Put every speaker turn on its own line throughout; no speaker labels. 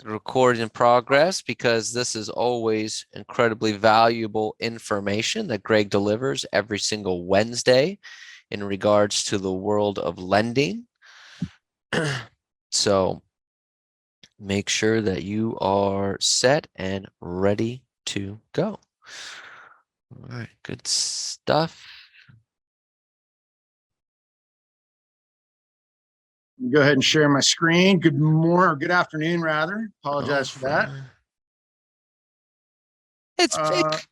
record in progress because this is always incredibly valuable information that Greg delivers every single Wednesday in regards to the world of lending. So make sure that you are set and ready to go. All right, good stuff.
Go ahead and share my screen. Good morning, or good afternoon, rather. Apologize for that.
It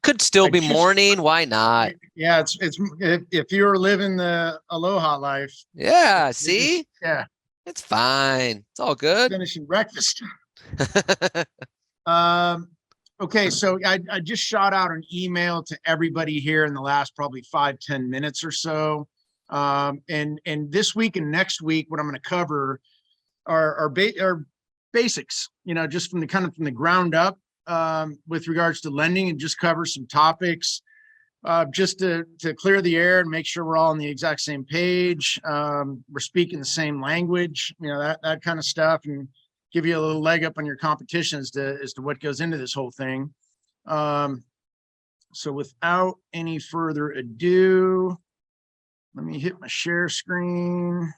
could still be morning. Why not?
Yeah, it's if you're living the aloha life.
Yeah, see?
Yeah.
It's fine. It's all good.
Finishing breakfast. Okay, so I just shot out an email to everybody here in the last probably 5-10 minutes or so. And this week and next week, what I'm going to cover are basics, just from the ground up, with regards to lending, and just cover some topics, just to clear the air and make sure we're all on the exact same page. We're speaking the same language, that kind of stuff, and give you a little leg up on your competition as to what goes into this whole thing. So without any further ado, let me hit my share screen.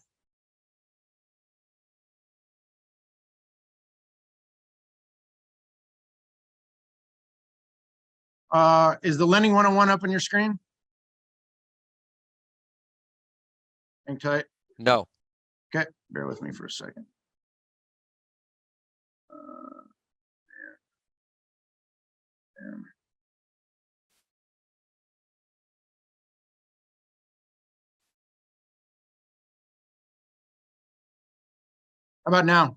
Is the Lending 101 up on your screen? Hang tight.
No.
Okay, bear with me for a second. How about now?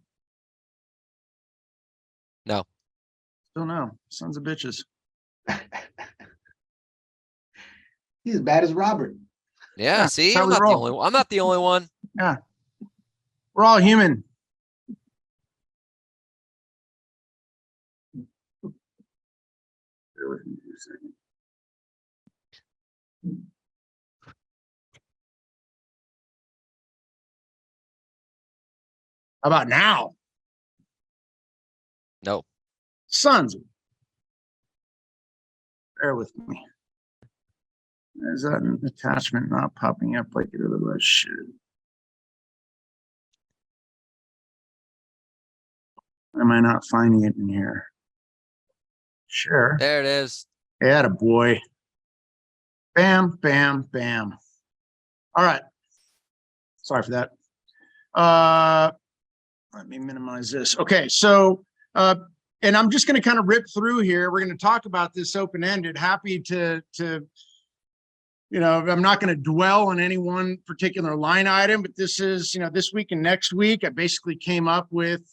No.
Still no. Sons of bitches.
He's as bad as Robert.
Yeah, see, I'm not the only one. I'm not the only one.
Yeah. We're all human. Bear with me for a second. How about now?
No.
Sons. Bear with me. Is that an attachment not popping up like it otherwise should? Am I not finding it in here? Sure.
There it is.
Yeah, boy. Bam, bam, bam. All right. Sorry for that. Let me minimize this. Okay, so and I'm just going to kind of rip through here. We're going to talk about this open-ended. Happy to I'm not going to dwell on any one particular line item, but this is, this week and next week, I basically came up with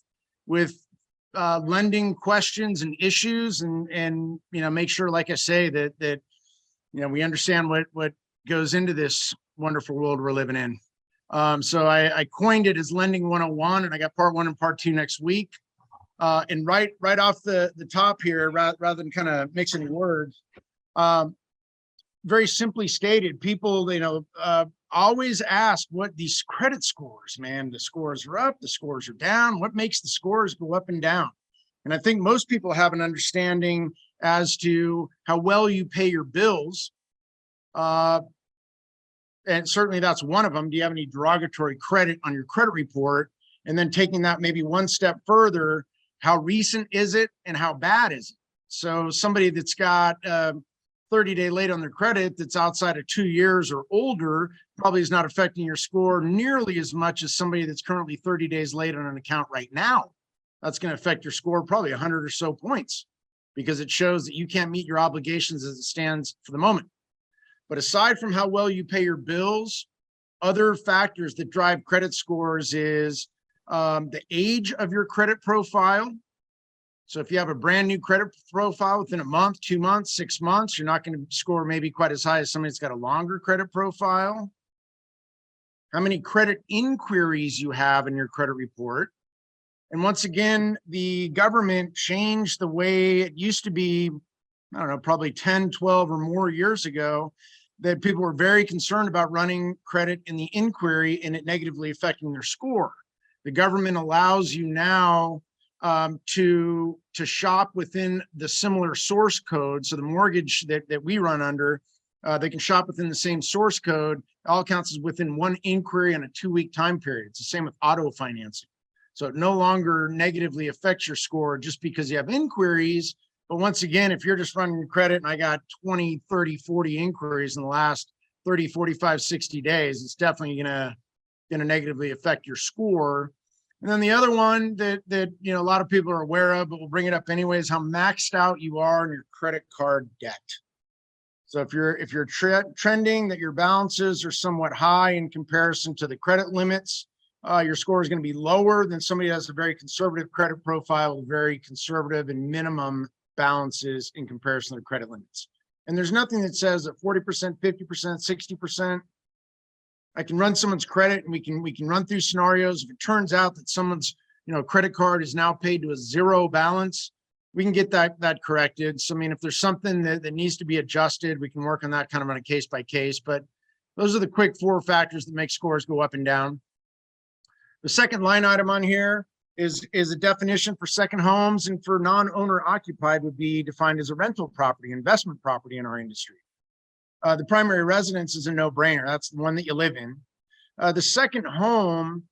lending questions and issues, and make sure, like I say, that we understand what goes into this wonderful world we're living in. So I coined it as Lending 101, and I got part 1 and part 2 next week. And right off the top here, rather than kind of mix any words, very simply stated, people, always ask what these credit scores, man, the scores are up, the scores are down. What makes the scores go up and down? And I think most people have an understanding as to how well you pay your bills. And certainly that's one of them. Do you have any derogatory credit on your credit report? And then taking that maybe one step further, how recent is it and how bad is it? So somebody that's got 30-day late on their credit that's outside of 2 years or older probably is not affecting your score nearly as much as somebody that's currently 30 days late on an account right now. That's going to affect your score probably 100 or so points, because it shows that you can't meet your obligations as it stands for the moment. But aside from how well you pay your bills, other factors that drive credit scores is the age of your credit profile. So if you have a brand new credit profile within a month, 2 months, 6 months, you're not going to score maybe quite as high as somebody that's got a longer credit profile. How many credit inquiries you have in your credit report. And once again, the government changed the way it used to be, I don't know, probably 10, 12 or more years ago, that people were very concerned about running credit in the inquiry and it negatively affecting their score. The government allows you now to shop within the similar source code. So the mortgage that we run under, they can shop within the same source code. All counts is within one inquiry on a 2-week time period. It's the same with auto financing. So it no longer negatively affects your score just because you have inquiries. But once again, if you're just running your credit and I got 20, 30, 40 inquiries in the last 30, 45, 60 days, it's definitely gonna negatively affect your score. And then the other one that a lot of people are aware of, but we'll bring it up anyway, is how maxed out you are in your credit card debt. So if you're trending that your balances are somewhat high in comparison to the credit limits, your score is going to be lower than somebody that has a very conservative credit profile with very conservative and minimum balances in comparison to the credit limits. And there's nothing that says that 40%, 50%, 60%. I can run someone's credit and we can run through scenarios. If it turns out that someone's credit card is now paid to a zero balance, we can get that corrected. So I mean, if there's something that needs to be adjusted, we can work on that kind of on a case by case. But those are the quick 4 factors that make scores go up and down. The second line item on here is a definition for second homes, and for non-owner occupied would be defined as a rental property, investment property in our industry. The primary residence is a no-brainer. That's the one that you live in. The second home,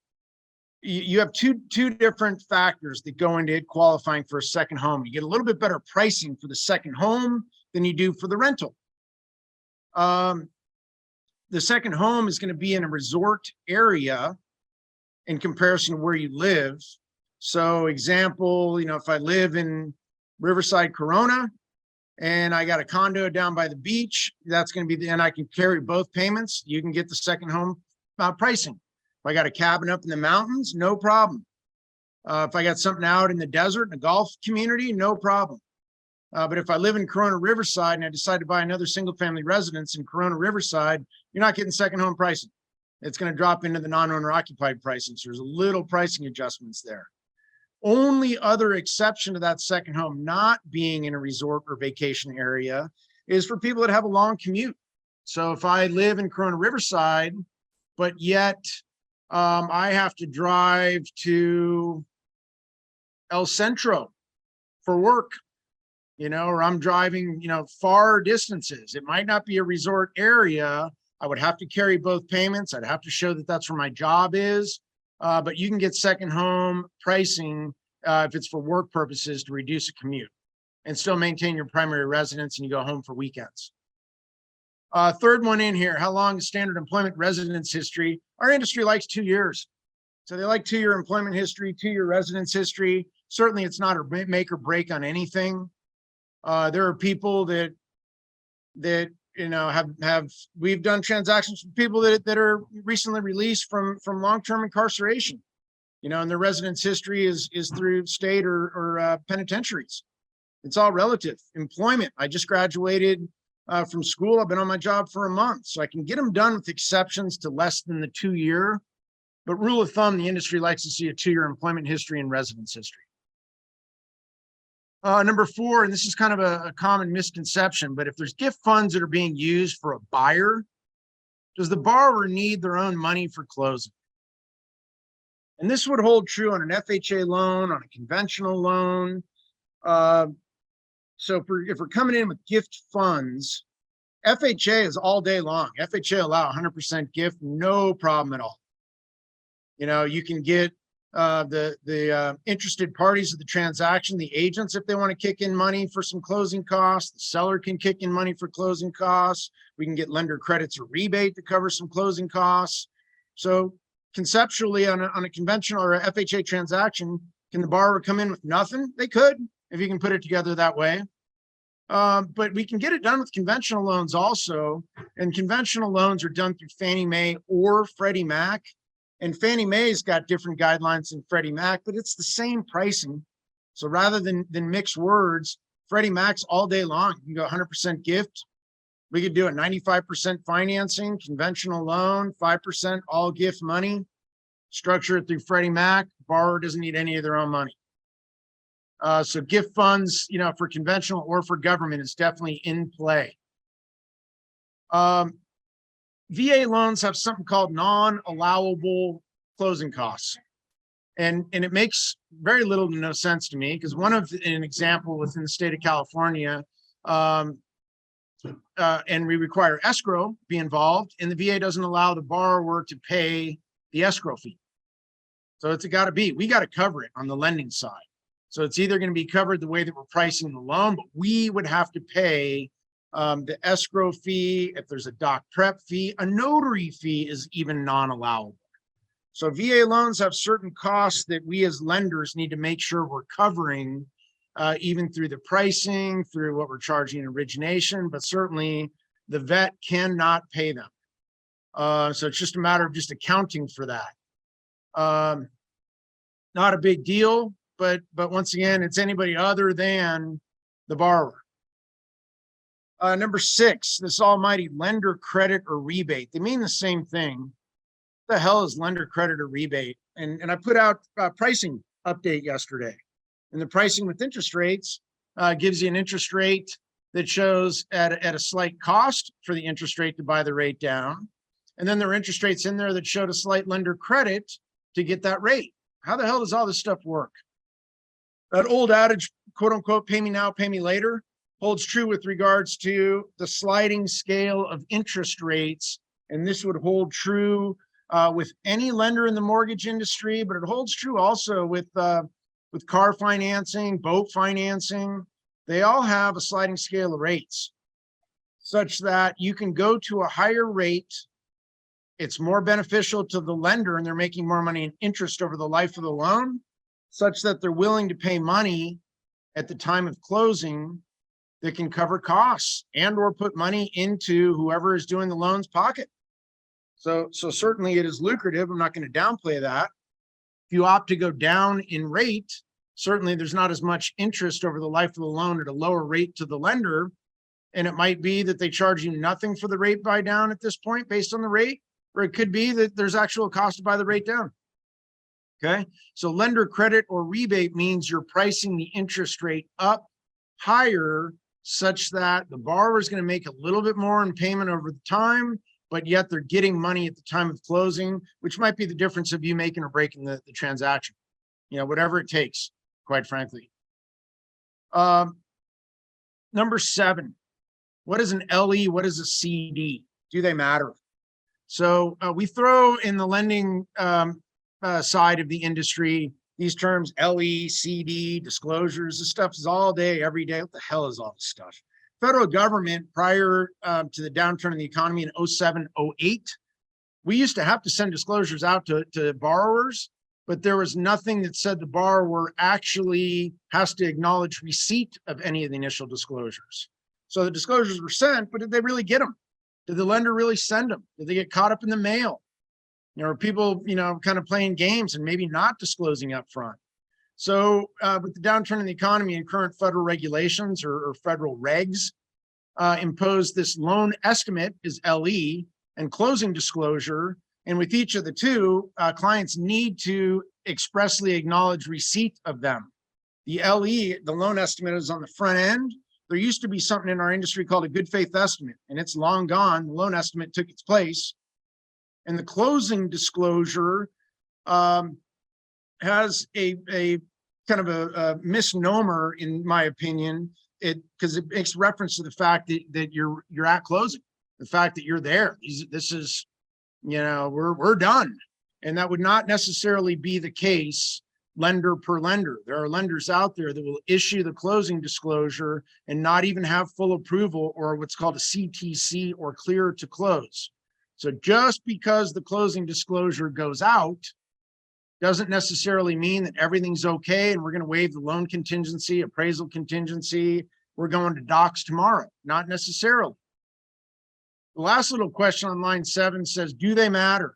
you have two different factors that go into it qualifying for a second home. You get a little bit better pricing for the second home than you do for the rental. The second home is going to be in a resort area in comparison to where you live. So example, if I live in Riverside, Corona, and I got a condo down by the beach, that's going to be and I can carry both payments. You can get the second home pricing. If I got a cabin up in the mountains, no problem. If I got something out in the desert, in a golf community, no problem. But if I live in Corona Riverside and I decide to buy another single family residence in Corona Riverside, you're not getting second home pricing. It's going to drop into the non-owner occupied pricing. So there's a little pricing adjustments there. Only other exception to that second home not being in a resort or vacation area is for people that have a long commute. So if I live in Corona Riverside, but yet I have to drive to El Centro for work, or I'm driving, far distances. It might not be a resort area. I would have to carry both payments. I'd have to show that that's where my job is. But you can get second home pricing if it's for work purposes to reduce a commute and still maintain your primary residence and you go home for weekends. Third one in here, how long is standard employment residence history? Our industry likes 2 years. So they like 2-year employment history, 2-year residence history. Certainly it's not a make or break on anything. There are people that we've done transactions with people that are recently released from long-term incarceration, and their residence history is through state or penitentiaries. It's all relative. Employment, I just graduated from school. I've been on my job for a month, so I can get them done with exceptions to less than the 2-year. But rule of thumb, the industry likes to see a 2-year employment history and residence history. Number 4, and this is kind of a common misconception, but if there's gift funds that are being used for a buyer, does the borrower need their own money for closing? And this would hold true on an FHA loan, on a conventional loan. So if we're coming in with gift funds, FHA is all day long. FHA allow 100% gift, no problem at all. You can get the interested parties of the transaction, the agents, if they want to kick in money for some closing costs. The seller can kick in money for closing costs. We can get lender credits or rebate to cover some closing costs. So conceptually, on a conventional or a FHA transaction, can the borrower come in with nothing? They could, if you can put it together that way. But we can get it done with conventional loans also. And conventional loans are done through Fannie Mae or Freddie Mac. And Fannie Mae's got different guidelines than Freddie Mac, but it's the same pricing. So rather than mix words, Freddie Mac's all day long. You can go 100% gift. We could do a 95% financing, conventional loan, 5% all gift money, structure it through Freddie Mac. Borrower doesn't need any of their own money. So gift funds, for conventional or for government is definitely in play. VA loans have something called non-allowable closing costs. And it makes very little to no sense to me, because an example within the state of California, and we require escrow be involved, and the VA doesn't allow the borrower to pay the escrow fee. So we got to cover it on the lending side. So it's either going to be covered the way that we're pricing the loan, but we would have to pay the escrow fee. If there's a doc prep fee, a notary fee is even non-allowable. So VA loans have certain costs that we as lenders need to make sure we're covering, even through the pricing, through what we're charging in origination, but certainly the vet cannot pay them. So it's just a matter of just accounting for that. Not a big deal, but once again, it's anybody other than the borrower. Number 6, this almighty lender credit or rebate. They mean the same thing. What the hell is lender credit or rebate? And I put out a pricing update yesterday. And the pricing with interest rates gives you an interest rate that shows at a slight cost for the interest rate to buy the rate down. And then there are interest rates in there that showed a slight lender credit to get that rate. How the hell does all this stuff work? That old adage, quote unquote, pay me now, pay me later, holds true with regards to the sliding scale of interest rates. And this would hold true with any lender in the mortgage industry, but it holds true also with car financing, boat financing. They all have a sliding scale of rates such that you can go to a higher rate. It's more beneficial to the lender, and they're making more money in interest over the life of the loan, such that they're willing to pay money at the time of closing that can cover costs and or put money into whoever is doing the loan's pocket. So certainly it is lucrative. I'm not going to downplay that. If you opt to go down in rate, certainly there's not as much interest over the life of the loan at a lower rate to the lender. And it might be that they charge you nothing for the rate buy down at this point based on the rate, or it could be that there's actual cost to buy the rate down. Okay, so lender credit or rebate means you're pricing the interest rate up higher such that the borrower is going to make a little bit more in payment over the time, but yet they're getting money at the time of closing, which might be the difference of you making or breaking the transaction. You know, whatever it takes, quite frankly. Number 7, what is an LE? What is a CD? Do they matter? So we throw in the lending side of the industry these terms, LE, CD, disclosures. This stuff is all day, every day. What the hell is all this stuff? Federal government, prior to the downturn in the economy in 07, 08, we used to have to send disclosures out to borrowers, but there was nothing that said the borrower actually has to acknowledge receipt of any of the initial disclosures. So the disclosures were sent, but did they really get them? Did the lender really send them? Did they get caught up in the mail? You know, are people, kind of playing games and maybe not disclosing up front? So with the downturn in the economy and current federal regulations or federal regs impose this loan estimate is LE and closing disclosure. And with each of the two, clients need to expressly acknowledge receipt of them. The LE, the loan estimate, is on the front end. There used to be something in our industry called a good faith estimate, and it's long gone. The loan estimate took its place. And the closing disclosure has a kind of a misnomer, in my opinion, because it makes reference to the fact that you're at closing, the fact that you're there. This is, we're done. And that would not necessarily be the case lender per lender. There are lenders out there that will issue the closing disclosure and not even have full approval, or what's called a CTC, or clear to close. So just because the closing disclosure goes out doesn't necessarily mean that everything's okay and we're going to waive the loan contingency, appraisal contingency, we're going to docs tomorrow. Not necessarily. The last little question on line 7 says, do they matter?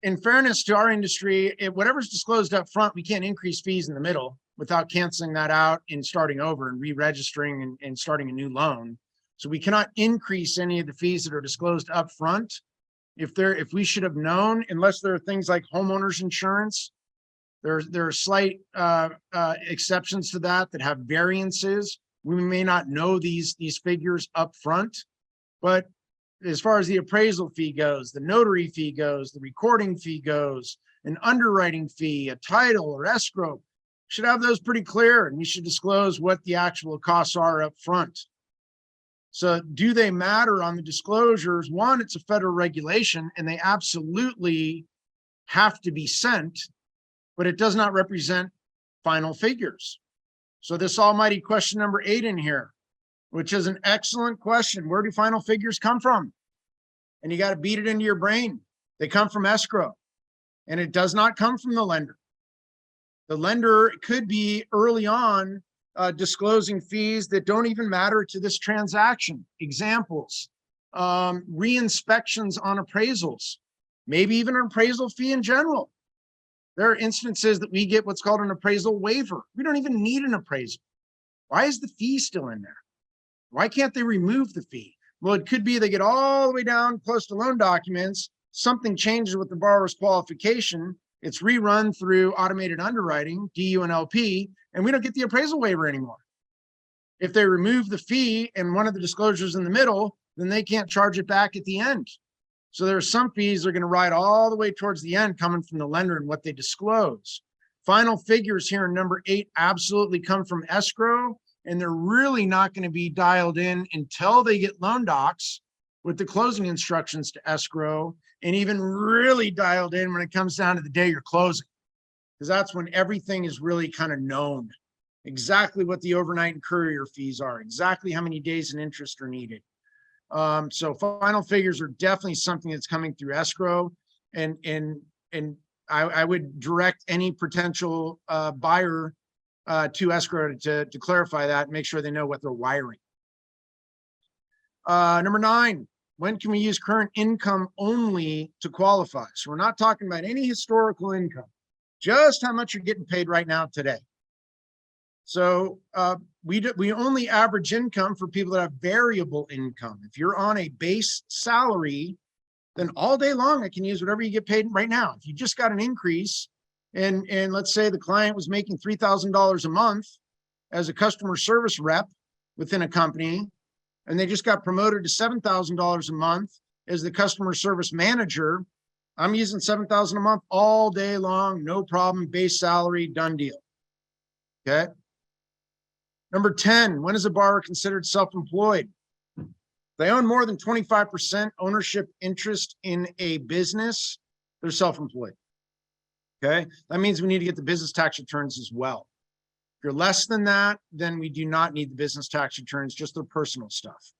In fairness to our industry, whatever's disclosed up front, we can't increase fees in the middle without canceling that out and starting over and re-registering and starting a new loan. So we cannot increase any of the fees that are disclosed up front. If we should have known, unless there are things like homeowners insurance, there are slight exceptions to that have variances. We may not know these figures up front, but as far as the appraisal fee goes, the notary fee goes, the recording fee goes, an underwriting fee, a title or escrow. Should have those pretty clear, and you should disclose what the actual costs are up front. So do they matter on the disclosures? One, it's a federal regulation and they absolutely have to be sent, but it does not represent final figures. So this almighty question number 8 in here, which is an excellent question. Where do final figures come from? And you got to beat it into your brain. They come from escrow, and it does not come from the lender. The lender could be early on disclosing fees that don't even matter to this transaction. Examples, re-inspections on appraisals, maybe even an appraisal fee in general. There are instances that we get what's called an appraisal waiver. We don't even need an appraisal. Why is the fee still in there? Why can't they remove the fee? Well, it could be they get all the way down close to loan documents, something changes with the borrower's qualification, it's rerun through automated underwriting, DU and LP, and we don't get the appraisal waiver anymore. If they remove the fee and one of the disclosures in the middle, then they can't charge it back at the end. So there are some fees that are going to ride all the way towards the end coming from the lender and what they disclose. Final figures here in number 8 absolutely come from escrow, and they're really not going to be dialed in until they get loan docs with the closing instructions to escrow, and even really dialed in when it comes down to the day you're closing, because that's when everything is really kind of known, exactly what the overnight and courier fees are, exactly how many days in interest are needed. So final figures are definitely something that's coming through escrow, and I would direct any potential buyer to escrow to clarify that and make sure they know what they're wiring. Number 9, when can we use current income only to qualify? So we're not talking about any historical income, just how much you're getting paid right now today. So we only average income for people that have variable income. If you're on a base salary, then all day long I can use whatever you get paid right now. If you just got an increase and let's say the client was making $3,000 a month as a customer service rep within a company, and they just got promoted to $7,000 a month as the customer service manager, I'm using $7,000 a month all day long, no problem, base salary, done deal. Okay. Number 10, when is a borrower considered self-employed? They own more than 25% ownership interest in a business, they're self-employed. Okay, that means we need to get the business tax returns as well. If you're less than that, then we do not need the business tax returns, just their personal stuff.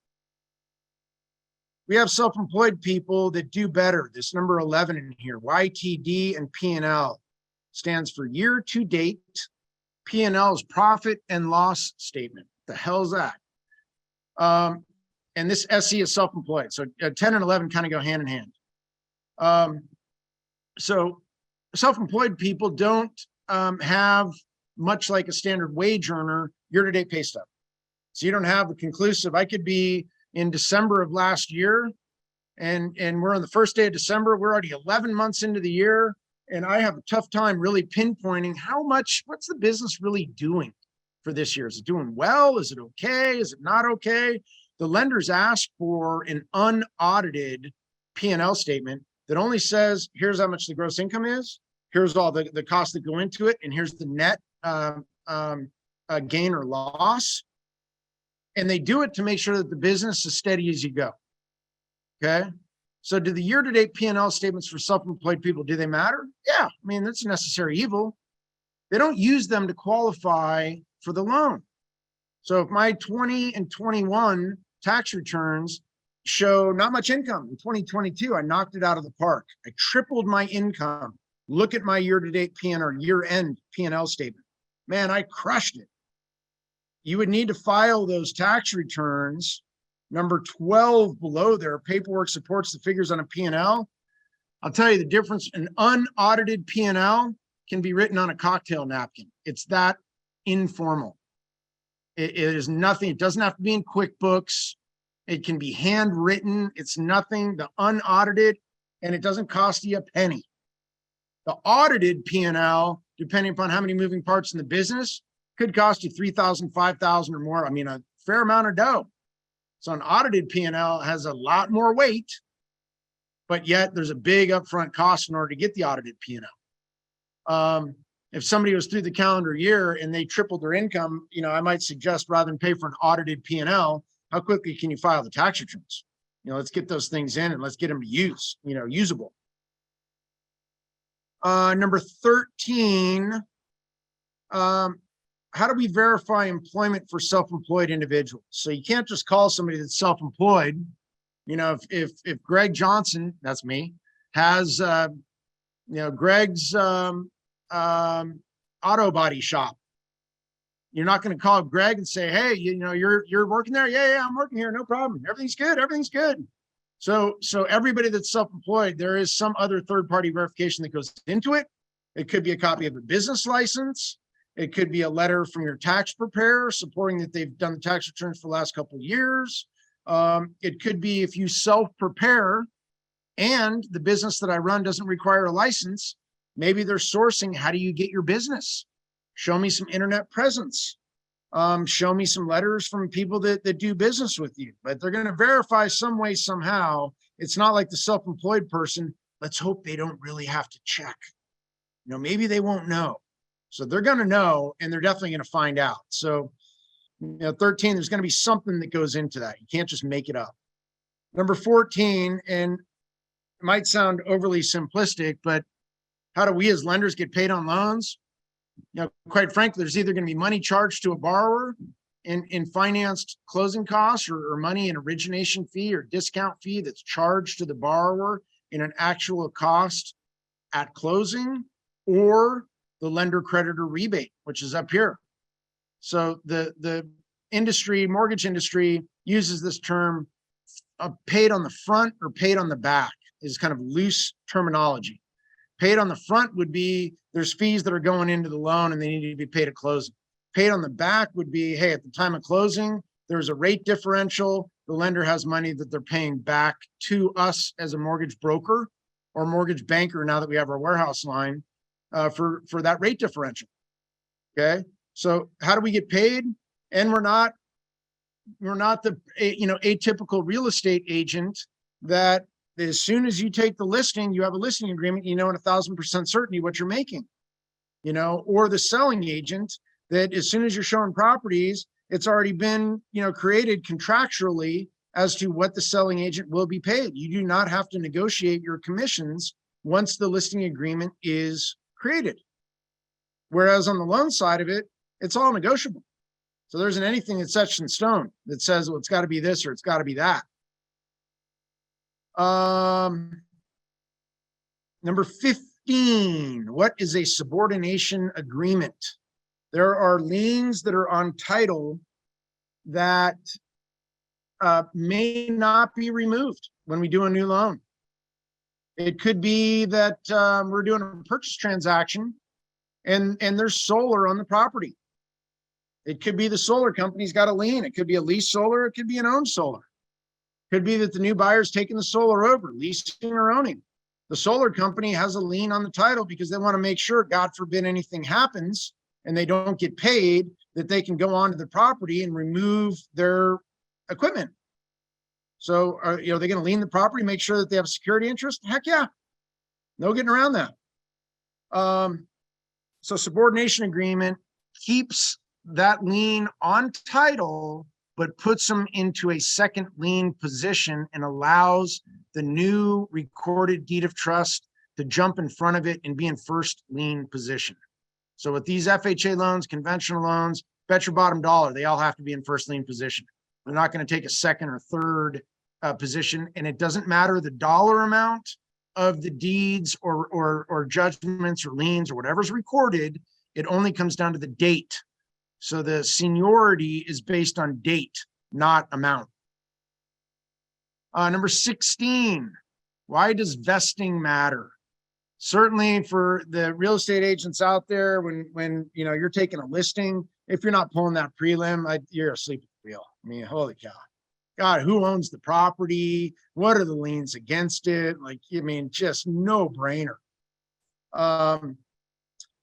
We have self-employed people that do better. This number 11 in here, YTD and P&L stands for year to date. P&L is profit and loss statement. What the hell is that? And this SE is self-employed. So 10 and 11 kind of go hand in hand. So self-employed people don't have much like a standard wage earner year-to-date pay stub. So you don't have the conclusive. I could be in December of last year, and we're on the first day of December. We're already 11 months into the year, and I have a tough time really pinpointing how much, what's the business really doing for this year? Is it doing well? Is it okay? Is it not okay? The lenders ask for an unaudited P&L statement that only says, here's how much the gross income is, here's all the costs that go into it, and here's the net gain or loss. And they do it to make sure that the business is steady as you go. Okay. So do the year-to-date P&L statements for self-employed people, do they matter? Yeah. I mean, that's a necessary evil. They don't use them to qualify for the loan. So if my 20 and 21 tax returns show not much income in 2022, I knocked it out of the park. I tripled my income. Look at my year-to-date P&L or year-end P&L statement. Man, I crushed it. You would need to file those tax returns. Number 12 below there, paperwork supports the figures on a P&L. I'll tell you the difference. An unaudited P&L can be written on a cocktail napkin. It's that informal. It is nothing. It doesn't have to be in QuickBooks. It can be handwritten. It's nothing. The unaudited, and it doesn't cost you a penny. The audited P&L, depending upon how many moving parts in the business, could cost you $3,000, $5,000 or more. I mean, a fair amount of dough. So an audited P&L has a lot more weight, but yet there's a big upfront cost in order to get the audited P&L. If somebody was through the calendar year and they tripled their income, I might suggest rather than pay for an audited P&L, how quickly can you file the tax returns? Let's get those things in and let's get them to usable. Number 13, how do we verify employment for self-employed individuals? So you can't just call somebody that's self-employed. If Greg Johnson, that's me, has Greg's auto body shop, you're not going to call Greg and say, hey, you're working there. Yeah, I'm working here. No problem. Everything's good. So everybody that's self-employed, there is some other third-party verification that goes into it. It could be a copy of a business license. It could be a letter from your tax preparer supporting that they've done the tax returns for the last couple of years. It could be if you self-prepare and the business that I run doesn't require a license, maybe they're sourcing, how do you get your business? Show me some internet presence. Show me some letters from people that do business with you, but they're going to verify some way, somehow. It's not like the self-employed person. Let's hope they don't really have to check. Maybe they won't know. So they're going to know, and they're definitely going to find out. So, 13, there's going to be something that goes into that. You can't just make it up. Number 14, and it might sound overly simplistic, but how do we as lenders get paid on loans? Quite frankly, there's either going to be money charged to a borrower in financed closing costs or money in origination fee or discount fee that's charged to the borrower in an actual cost at closing, or the lender creditor rebate, which is up here. So the mortgage industry uses this term paid on the front or paid on the back is kind of loose terminology. Paid on the front would be there's fees that are going into the loan and they need to be paid at closing. Paid on the back would be, hey, at the time of closing, there's a rate differential. The lender has money that they're paying back to us as a mortgage broker or mortgage banker now that we have our warehouse line for that rate differential. Okay. So how do we get paid? And we're not the atypical real estate agent that as soon as you take the listing, you have a listing agreement, in 1,000% certainty what you're making, or the selling agent that as soon as you're showing properties, it's already been, created contractually as to what the selling agent will be paid. You do not have to negotiate your commissions once the listing agreement is created. Whereas on the loan side of it, it's all negotiable. So there isn't anything that's set in stone that says, well, it's got to be this or it's got to be that. Number 15, what is a subordination agreement? There are liens that are on title that may not be removed when we do a new loan. It could be that we're doing a purchase transaction and there's solar on the property. It could be the solar company's got a lien. It could be a leased solar. It could be an owned solar. Could be that the new buyer's taking the solar over, leasing or owning. The solar company has a lien on the title because they want to make sure, God forbid anything happens and they don't get paid, that they can go onto the property and remove their equipment. So are they going to lien the property, make sure that they have security interest? Heck yeah. No getting around that. So subordination agreement keeps that lien on title, but puts them into a second lien position and allows the new recorded deed of trust to jump in front of it and be in first lien position. So with these FHA loans, conventional loans, bet your bottom dollar, they all have to be in first lien position. They're not going to take a second or third position. And it doesn't matter the dollar amount of the deeds or judgments or liens or whatever's recorded. It only comes down to the date. So the seniority is based on date, not amount. Number 16, why does vesting matter? Certainly for the real estate agents out there, when you're taking a listing, if you're not pulling that prelim, you're asleep at the wheel. I mean, holy cow. God, who owns the property? What are the liens against it? Just no brainer.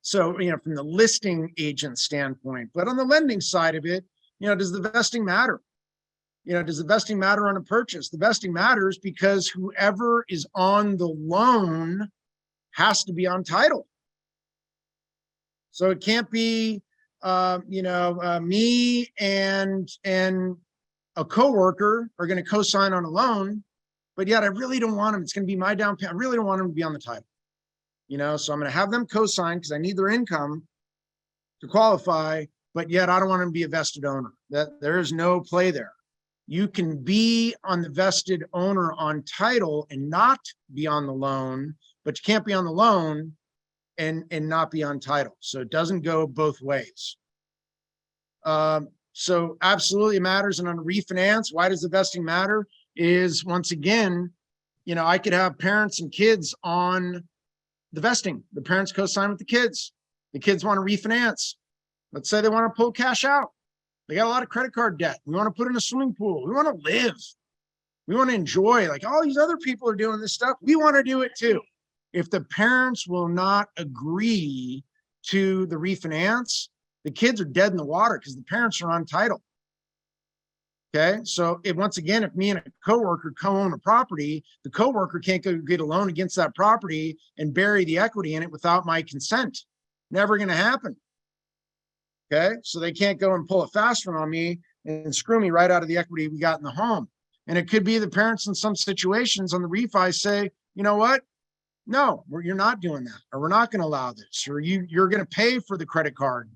So, from the listing agent standpoint, but on the lending side of it, does the vesting matter? Does the vesting matter on a purchase? The vesting matters because whoever is on the loan has to be on title. So it can't be, me and a coworker are going to co-sign on a loan, but yet I really don't want them. It's going to be my down payment. I really don't want them to be on the title. So I'm going to have them co-sign because I need their income to qualify, but yet I don't want them to be a vested owner. That there is no play there. You can be on the vested owner on title and not be on the loan, but you can't be on the loan and not be on title. So it doesn't go both ways. So absolutely matters. And on a refinance, why does the vesting matter? Is once again, I could have parents and kids on the vesting. The parents co-sign with the kids. The kids want to refinance. Let's say they want to pull cash out. They got a lot of credit card debt. We want to put in a swimming pool. We want to live. We want to enjoy, like all these other people are doing this stuff. We want to do it too. If the parents will not agree to the refinance, the kids are dead in the water because the parents are on title. Okay. So once again, if me and a coworker co-own a property, the coworker can't go get a loan against that property and bury the equity in it without my consent. Never going to happen. Okay. So they can't go and pull a fast one on me and screw me right out of the equity we got in the home. And it could be the parents in some situations on the refi say, you know what? No, you're not doing that, or we're not going to allow this, or you're going to pay for the credit card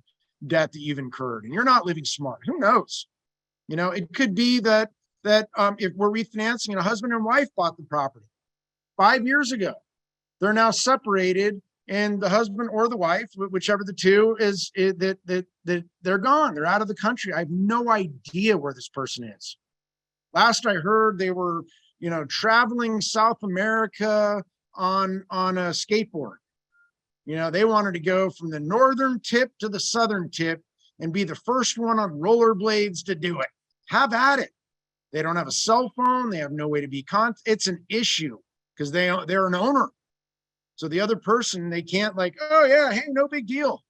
debt that you've incurred and you're not living smart. Who knows? It could be that if we're refinancing and a husband and wife bought the property 5 years ago, they're now separated, and the husband or the wife, whichever the two is that they're gone. They're out of the country. I have no idea where this person is. Last I heard, they were, traveling South America on a skateboard. They wanted to go from the northern tip to the southern tip and be the first one on rollerblades to do it. Have at it. They don't have a cell phone. They have no way to be it's an issue because they're an owner. So the other person, they can't oh yeah, hey, no big deal.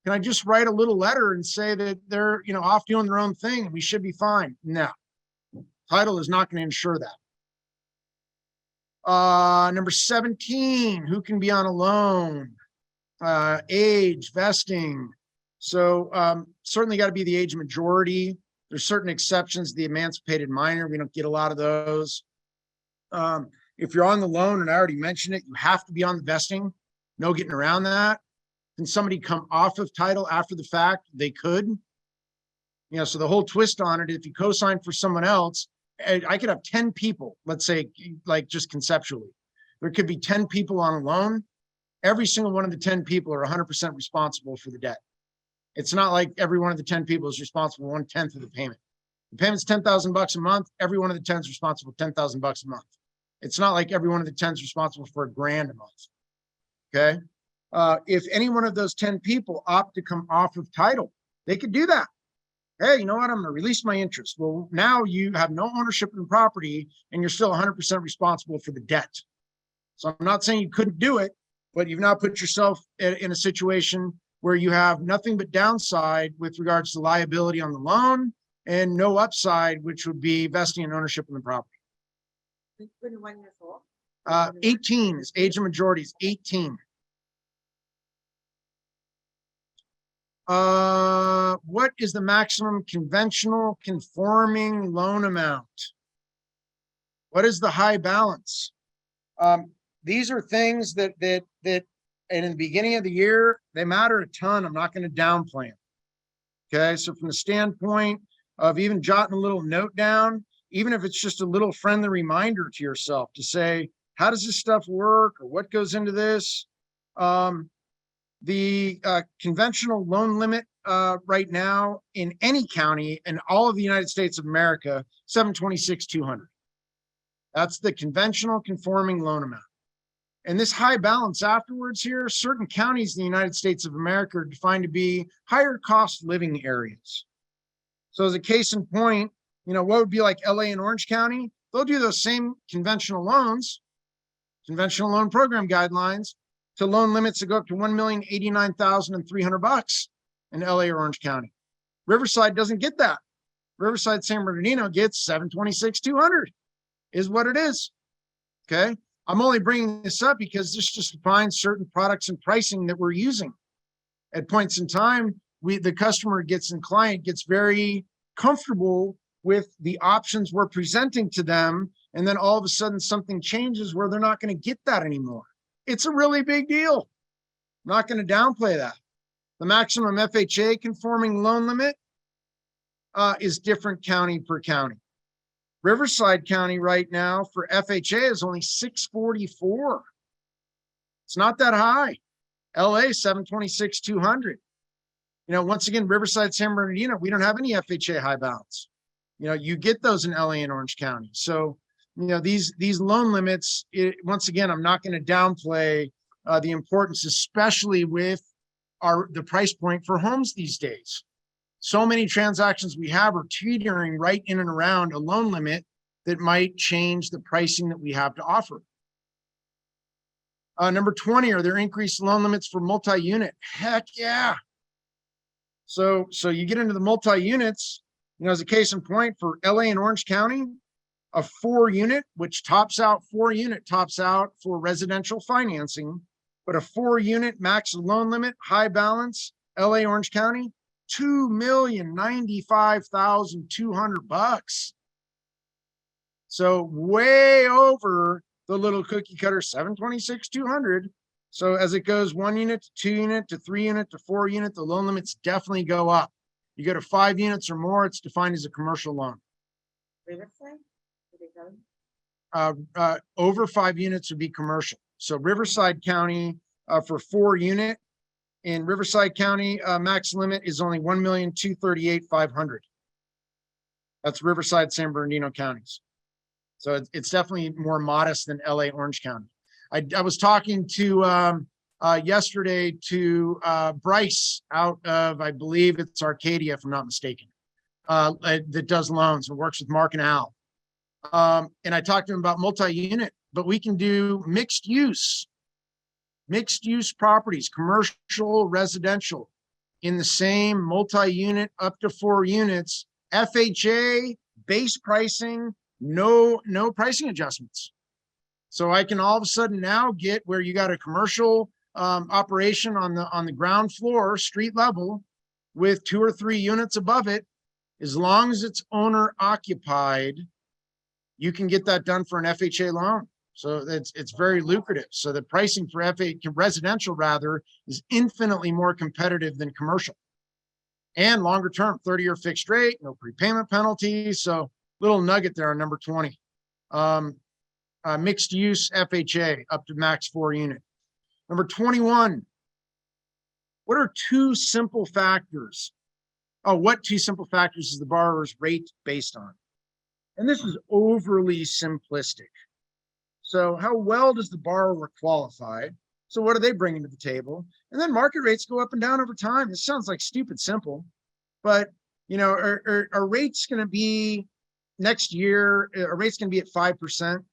Can I just write a little letter and say that they're, off doing their own thing and we should be fine? No. Title is not going to ensure that. Number 17, who can be on a loan? Age, vesting. So certainly got to be the age majority. There's certain exceptions, the emancipated minor. We don't get a lot of those. If you're on the loan, and I already mentioned it, you have to be on the vesting. No getting around that. Can somebody come off of title after the fact? They could. So the whole twist on it, if you co-sign for someone else, I could have 10 people, let's say, just conceptually. There could be 10 people on a loan. Every single one of the 10 people are 100% responsible for the debt. It's not like every one of the 10 people is responsible for 1/10 of the payment. The payment's $10,000 a month. Every one of the 10 is responsible for $10,000 a month. It's not like every one of the 10 is responsible for $1,000 a month. Okay. If any one of those 10 people opt to come off of title, they could do that. Hey, you know what? I'm going to release my interest. Well, now you have no ownership in the property and you're still 100% responsible for the debt. So I'm not saying you couldn't do it, but you've now put yourself in a situation where you have nothing but downside with regards to liability on the loan and no upside, which would be vesting and ownership in the property.
21 years old.
18 is age of majority is 18. What is the maximum conventional conforming loan amount? What is the high balance? These are things that in the beginning of the year, they matter a ton. I'm not going to downplay them. Okay. So from the standpoint of even jotting a little note down, even if it's just a little friendly reminder to yourself to say, how does this stuff work or what goes into this? The conventional loan limit right now in any county in all of the United States of America, $726,200. That's the conventional conforming loan amount. And this high balance afterwards here, certain counties in the United States of America are defined to be higher cost living areas. So as a case in point, what would be like LA and Orange County? They'll do those same conventional loans, conventional loan program guidelines, to loan limits that go up to $1,089,300 in LA or Orange County. Riverside doesn't get that. Riverside San Bernardino gets $726,200 is what it is. Okay. I'm only bringing this up because this just defines certain products and pricing that we're using. at points in time, the customer and client gets very comfortable with the options we're presenting to them. And then all of a sudden something changes where they're not going to get that anymore. It's a really big deal. I'm not going to downplay that. The maximum FHA conforming loan limit is different county per county. Riverside County right now for FHA is only 644. It's not that high. LA 726, 200. Once again, Riverside, San Bernardino, we don't have any FHA high balance. You get those in LA and Orange County. So, these loan limits, once again, I'm not going to downplay the importance, especially with the price point for homes these days. So many transactions we have are teetering right in and around a loan limit that might change the pricing that we have to offer. Number 20, are there increased loan limits for multi-unit? Heck yeah. So you get into the multi-units, as a case in point for LA and Orange County, a 4-unit, which tops out for residential financing, but a 4-unit max loan limit, high balance, LA, Orange County, $2,095,200. So way over the little cookie cutter 726, 200. So as it goes 1 unit to 2 unit to 3 unit to 4 unit, the loan limits definitely go up. You go to 5 units or more, it's defined as a commercial loan.
Riverside?
Over 5 units would be commercial. So Riverside County for 4 unit in Riverside County, max limit is only $1,238,500. That's Riverside, San Bernardino counties. So it's definitely more modest than LA, Orange County. I was talking to yesterday to Bryce out of, I believe it's Arcadia, if I'm not mistaken, that does loans and works with Mark and Al. And I talked to him about multi-unit, but we can do mixed use properties, commercial, residential, in the same multi-unit up to 4 units, FHA, base pricing, no pricing adjustments. So I can all of a sudden now get where you got a commercial operation on the ground floor, street level, with 2 or 3 units above it. As long as it's owner occupied, you can get that done for an FHA loan. So it's very lucrative. So the pricing for residential rather is infinitely more competitive than commercial. And longer term, 30-year fixed rate, no prepayment penalties. So little nugget there on number 20. Mixed use FHA up to max 4 unit. Number 21. What are 2 simple factors? What 2 simple factors is the borrower's rate based on? And this is overly simplistic. So how well does the borrower qualify? So what are they bringing to the table? And then market rates go up and down over time. This sounds like stupid simple, but are rates going to be next year? Are rates going to be at 5%?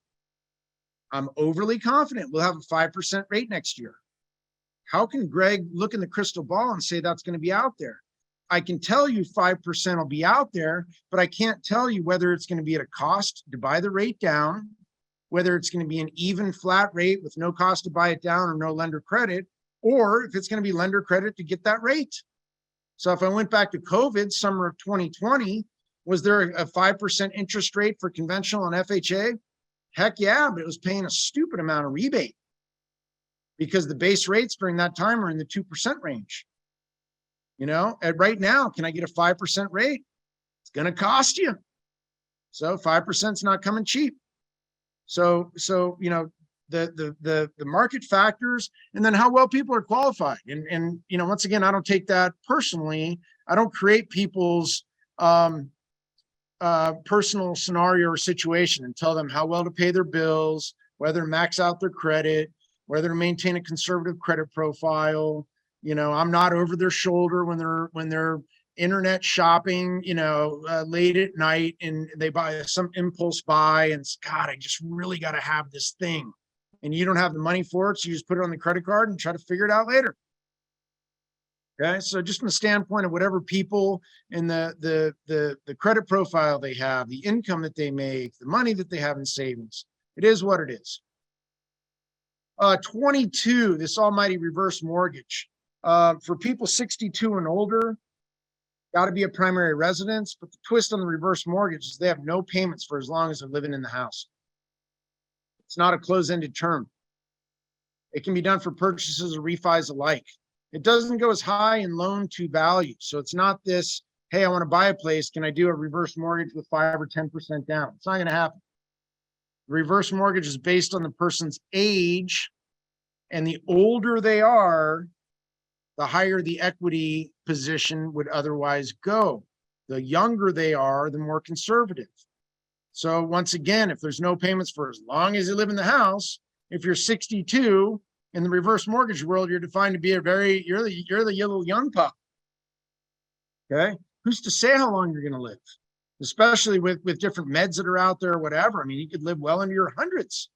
I'm overly confident we'll have a 5% rate next year. How can Greg look in the crystal ball and say that's going to be out there? I can tell you 5% will be out there, but I can't tell you whether it's going to be at a cost to buy the rate down, whether it's going to be an even flat rate with no cost to buy it down or no lender credit, or if it's going to be lender credit to get that rate. So if I went back to COVID, summer of 2020, was there a 5% interest rate for conventional and FHA? Heck yeah, but it was paying a stupid amount of rebate because the base rates during that time are in the 2% range. Right now, can I get a 5% rate? It's going to cost you. So 5% is not coming cheap. So the market factors, and then how well people are qualified. And once again, I don't take that personally. I don't create people's personal scenario or situation and tell them how well to pay their bills, whether to max out their credit, whether to maintain a conservative credit profile. I'm not over their shoulder when they're internet shopping, late at night and they buy some impulse buy and God, I just really got to have this thing. And you don't have the money for it. So you just put it on the credit card and try to figure it out later. Okay. So just from the standpoint of whatever people and the credit profile they have, the income that they make, the money that they have in savings, it is what it is. 22, this almighty reverse mortgage. For people 62 and older, got to be a primary residence. But the twist on the reverse mortgage is they have no payments for as long as they're living in the house. It's not a closed-ended term. It can be done for purchases or refis alike. It doesn't go as high in loan to value. So it's not this, hey, I want to buy a place. Can I do a reverse mortgage with 5 or 10% down? It's not going to happen. The reverse mortgage is based on the person's age, and the older they are, the higher the equity position would otherwise go. The younger they are, the more conservative. So once again, if there's no payments for as long as you live in the house, if you're 62 in the reverse mortgage world, you're defined to be you're the little young pup. Okay. Who's to say how long you're going to live? Especially with different meds that are out there or whatever. I mean, you could live well into your hundreds.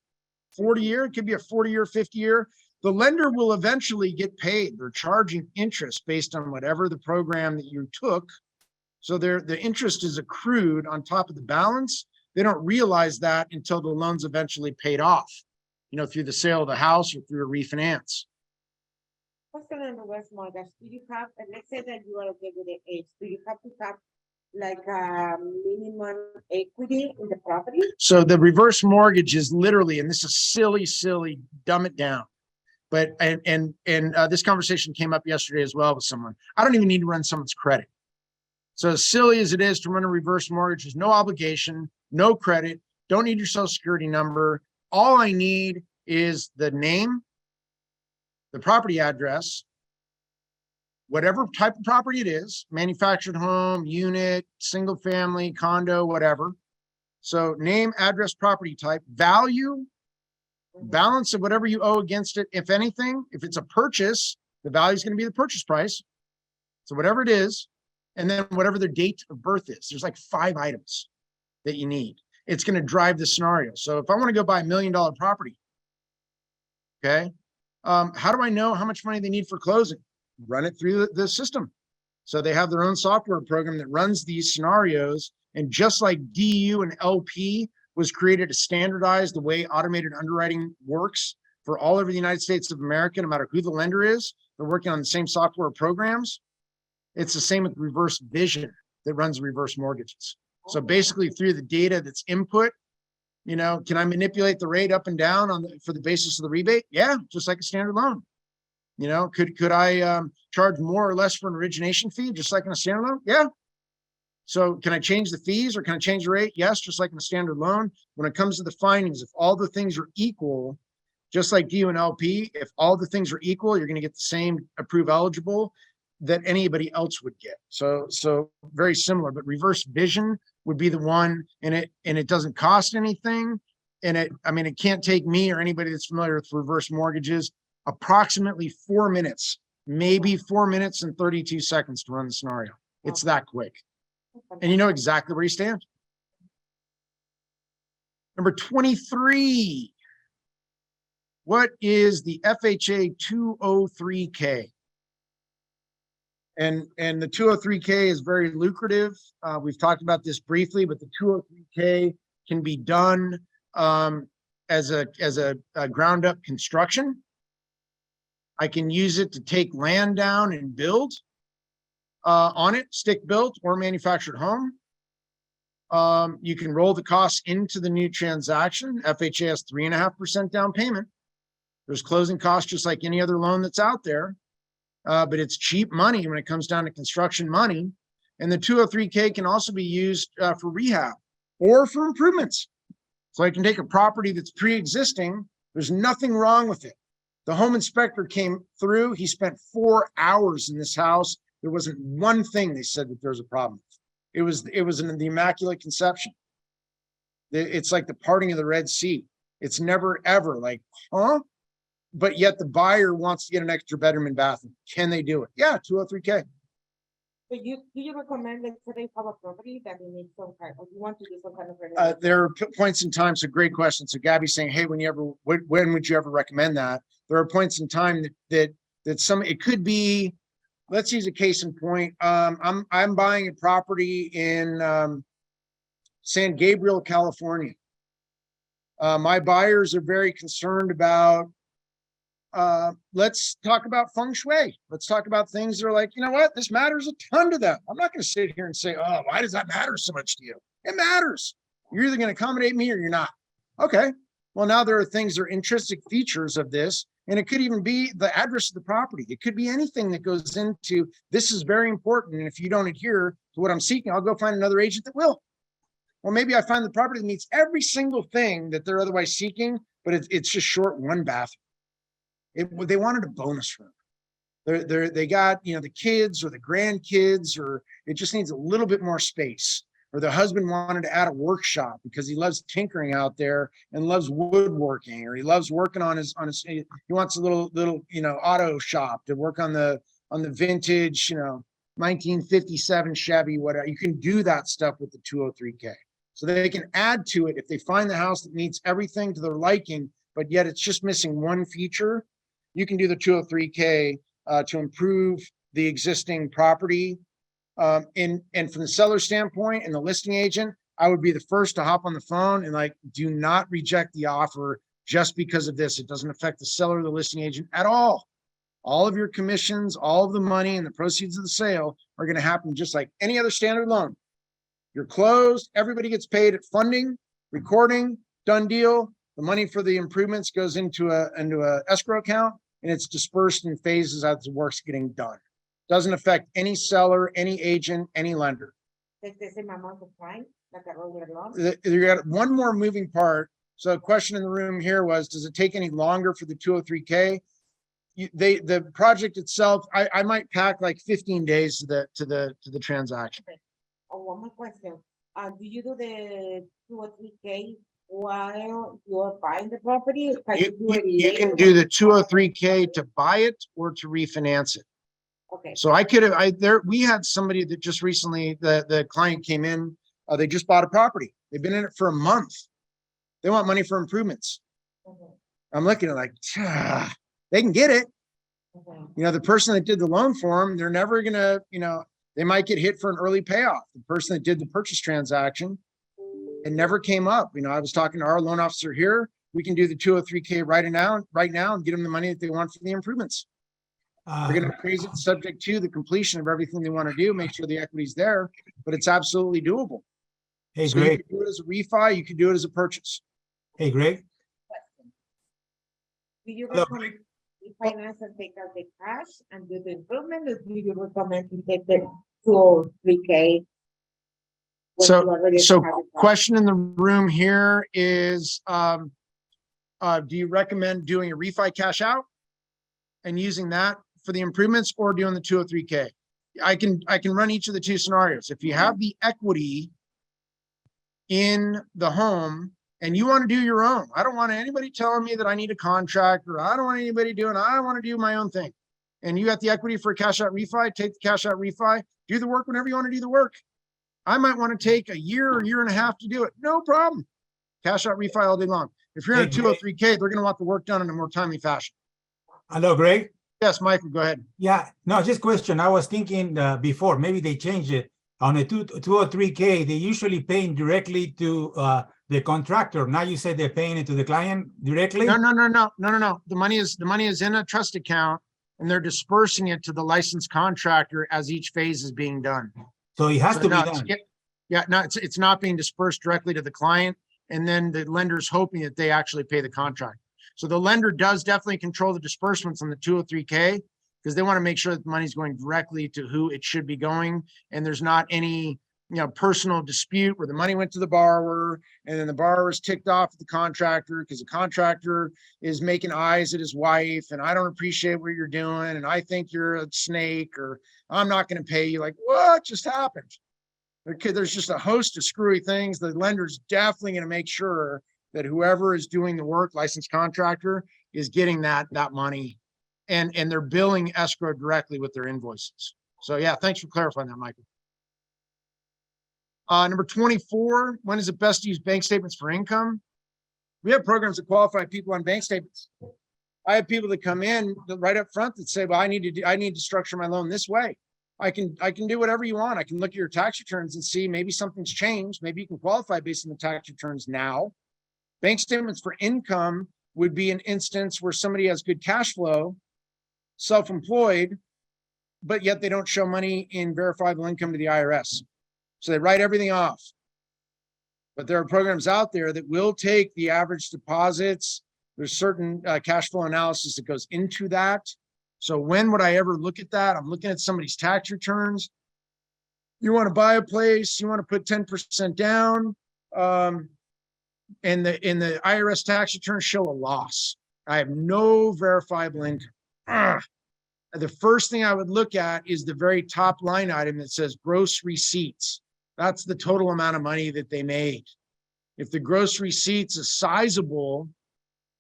40 year, it could be a 40-year, 50-year. The lender will eventually get paid. They're charging interest based on whatever the program that you took. So the interest is accrued on top of the balance. They don't realize that until the loan's eventually paid off, through the sale of the house or through a refinance.
What's going on the reverse mortgage? Do you have, and let's say that you are okay with the age, do you have to have like a minimum equity in the property?
So the reverse mortgage is literally, and this is silly, dumb it down. But, this conversation came up yesterday as well with someone. I don't even need to run someone's credit. So as silly as it is to run a reverse mortgage, there's no obligation, no credit, don't need your social security number. All I need is the name, the property address, whatever type of property it is, manufactured home, unit, single family, condo, whatever. So name, address, property type, value, balance of whatever you owe against it. If anything, if it's a purchase, the value is going to be the purchase price. So whatever it is, and then whatever their date of birth is. There's like 5 items that you need. It's going to drive the scenario. So if I want to go buy $1 million property, okay, how do I know how much money they need for closing? Run it through the system. So they have their own software program that runs these scenarios. And just like DU and LP was created to standardize the way automated underwriting works for all over the United States of America, no matter who the lender is, they're working on the same software programs. It's the same with reverse vision that runs reverse mortgages. So basically through the data that's input, can I manipulate the rate up and down for the basis of the rebate? Yeah, just like a standard loan. Could I charge more or less for an origination fee, just like in a standard loan? Yeah. So can I change the fees or can I change the rate? Yes, just like in a standard loan. When it comes to the findings, if all the things are equal, just like DU and LP, if all the things are equal, you're going to get the same approved eligible that anybody else would get. So very similar, but reverse vision would be the one, and it doesn't cost anything. And it can't take me or anybody that's familiar with reverse mortgages approximately 4 minutes, maybe 4 minutes and 32 seconds to run the scenario. It's that quick. And you know exactly where you stand. Number 23. What is the FHA 203K? And the 203K is very lucrative. We've talked about this briefly, but the 203K can be done as a ground up construction. I can use it to take land down and build on it, stick built or manufactured home. You can roll the costs into the new transaction. FHA has 3.5% down payment. There's closing costs just like any other loan that's out there. But it's cheap money when it comes down to construction money. And the 203K can also be used for rehab or for improvements. So I can take a property that's pre-existing. There's nothing wrong with it. The home inspector came through. He spent 4 hours in this house. There wasn't one thing they said that there's a problem with. It was the Immaculate Conception. It's like the parting of the Red Sea. It's never, ever like, huh? But yet the buyer wants to get an extra bedroom and bathroom. Can they do it? Yeah, 203K.
So do you recommend, let's say they have a property that they need some kind, or you want to do some kind of
there are points in time. So great question. So Gabby's saying, hey, when would you ever recommend that? There are points in time that it could be. Let's use a case in point. I'm buying a property in San Gabriel, California. My buyers are very concerned about let's talk about feng shui. Let's talk about things that are like, you know what, this matters a ton to them. I'm not going to sit here and say, oh, why does that matter so much to you? It matters. You're either going to accommodate me or you're not. Okay. Well, now there are things that are intrinsic features of this, and it could even be the address of the property. It could be anything that goes into this is very important. And if you don't adhere to what I'm seeking, I'll go find another agent that will. Or maybe I find the property that meets every single thing that they're otherwise seeking, but it's just short one bathroom. They wanted a bonus room. They got, you know, the kids or the grandkids, or it just needs a little bit more space. Or the husband wanted to add a workshop because he loves tinkering out there and loves woodworking, or he loves working on he wants a little, you know, auto shop to work on the vintage, you know, 1957 Chevy, whatever. You can do that stuff with the 203K. So they can add to it if they find the house that meets everything to their liking, but yet it's just missing one feature. You can do the 203K to improve the existing property. And from the seller standpoint and the listing agent, I would be the first to hop on the phone and like, do not reject the offer just because of this. It doesn't affect the seller or the listing agent at all. All of your commissions, all of the money and the proceeds of the sale are going to happen just like any other standard loan. You're closed. Everybody gets paid at funding, recording, done deal. The money for the improvements goes into a escrow account, and it's dispersed in phases as the work's getting done. Doesn't affect any seller, any agent, any lender.
There's the same amount of time that a regular loan.
You got one more moving part. So a question in the room here was, does it take any longer for the 203K? The project itself, I might pack like 15 days to the transaction.
Okay. Oh, one more question. Do you do the 203K while you're buying the property?
You can do the 203K to buy it or to refinance it.
Okay.
So we had somebody that just recently, the client came in, they just bought a property. They've been in it for a month. They want money for improvements.
Okay.
I'm looking at like, they can get it.
Okay.
You know, the person that did the loan for them, they're never going to, you know, they might get hit for an early payoff. The person that did the purchase transaction, it never came up. You know, I was talking to our loan officer here. We can do the 203K right now and get them the money that they want for the improvements. They're going to appraise it subject to the completion of everything they want to do, make sure the equity's there, but it's absolutely doable.
Hey,
So you
Greg.
can do it as a refi, you can do it as a purchase.
Hey, Greg.
Do you
Hello.
recommend refinance and take out the cash and do the improvement, or do you recommend to take the 203K? when
So-
you already
So
have it done?
question in the room here is, do you recommend doing a refi cash out and using that for the improvements, or doing the 203K? I can run each of the two scenarios. If you have the equity in the home and you want to do your own, I don't want anybody telling me that I need a contract, or I don't want anybody doing, I want to do my own thing. And you got the equity for a cash out refi, take the cash out refi, do the work whenever you want to do the work. I might want to take a year or year and a half to do it. No problem. Cash out refi all day long. If you're in a
Hey, Greg.
203K, they're going to want the work done in a more timely fashion.
Hello, Greg.
Yes, Michael, go ahead.
Yeah, no, just question. I was thinking before, maybe they changed it. On a 203K, they usually paying directly to the contractor. Now you said they're paying it to the client directly?
No. The money is in a trust account, and they're dispersing it to the licensed contractor as each phase is being done.
So it has
So
to be
no, it's-
done.
Yeah, no, it's not being dispersed directly to the client, and then the lender's hoping that they actually pay the contract. So the lender does definitely control the disbursements on the 203K, because they want to make sure that the money's going directly to who it should be going, and there's not any, you know, personal dispute where the money went to the borrower and then the borrower is ticked off at the contractor because the contractor is making eyes at his wife, and I don't appreciate what you're doing, and I think you're a snake, or I'm not going to pay you. Like, what just happened? There's just a host of screwy things. The lender's definitely going to make sure that whoever is doing the work, licensed contractor, is getting that money, and they're billing escrow directly with their invoices. So yeah, thanks for clarifying that, Michael. Number 24, when is it best to use bank statements for income? We have programs that qualify people on bank statements. I have people that come in right up front that say, well, I need to structure my loan this way. I can do whatever you want. I can look at your tax returns and see maybe something's changed. Maybe you can qualify based on the tax returns now. Bank statements for income would be an instance where somebody has good cash flow, self-employed, but yet they don't show money in verifiable income to the IRS. So they write everything off. But there are programs out there that will take the average deposits. There's certain cash flow analysis that goes into that. So when would I ever look at that? I'm looking at somebody's tax returns. You want to buy a place, you want to put 10% down, and the IRS tax returns show a loss. I have no verifiable income. The first thing I would look at is the very top line item that says gross receipts. That's the total amount of money that they made. If the gross receipts is sizable,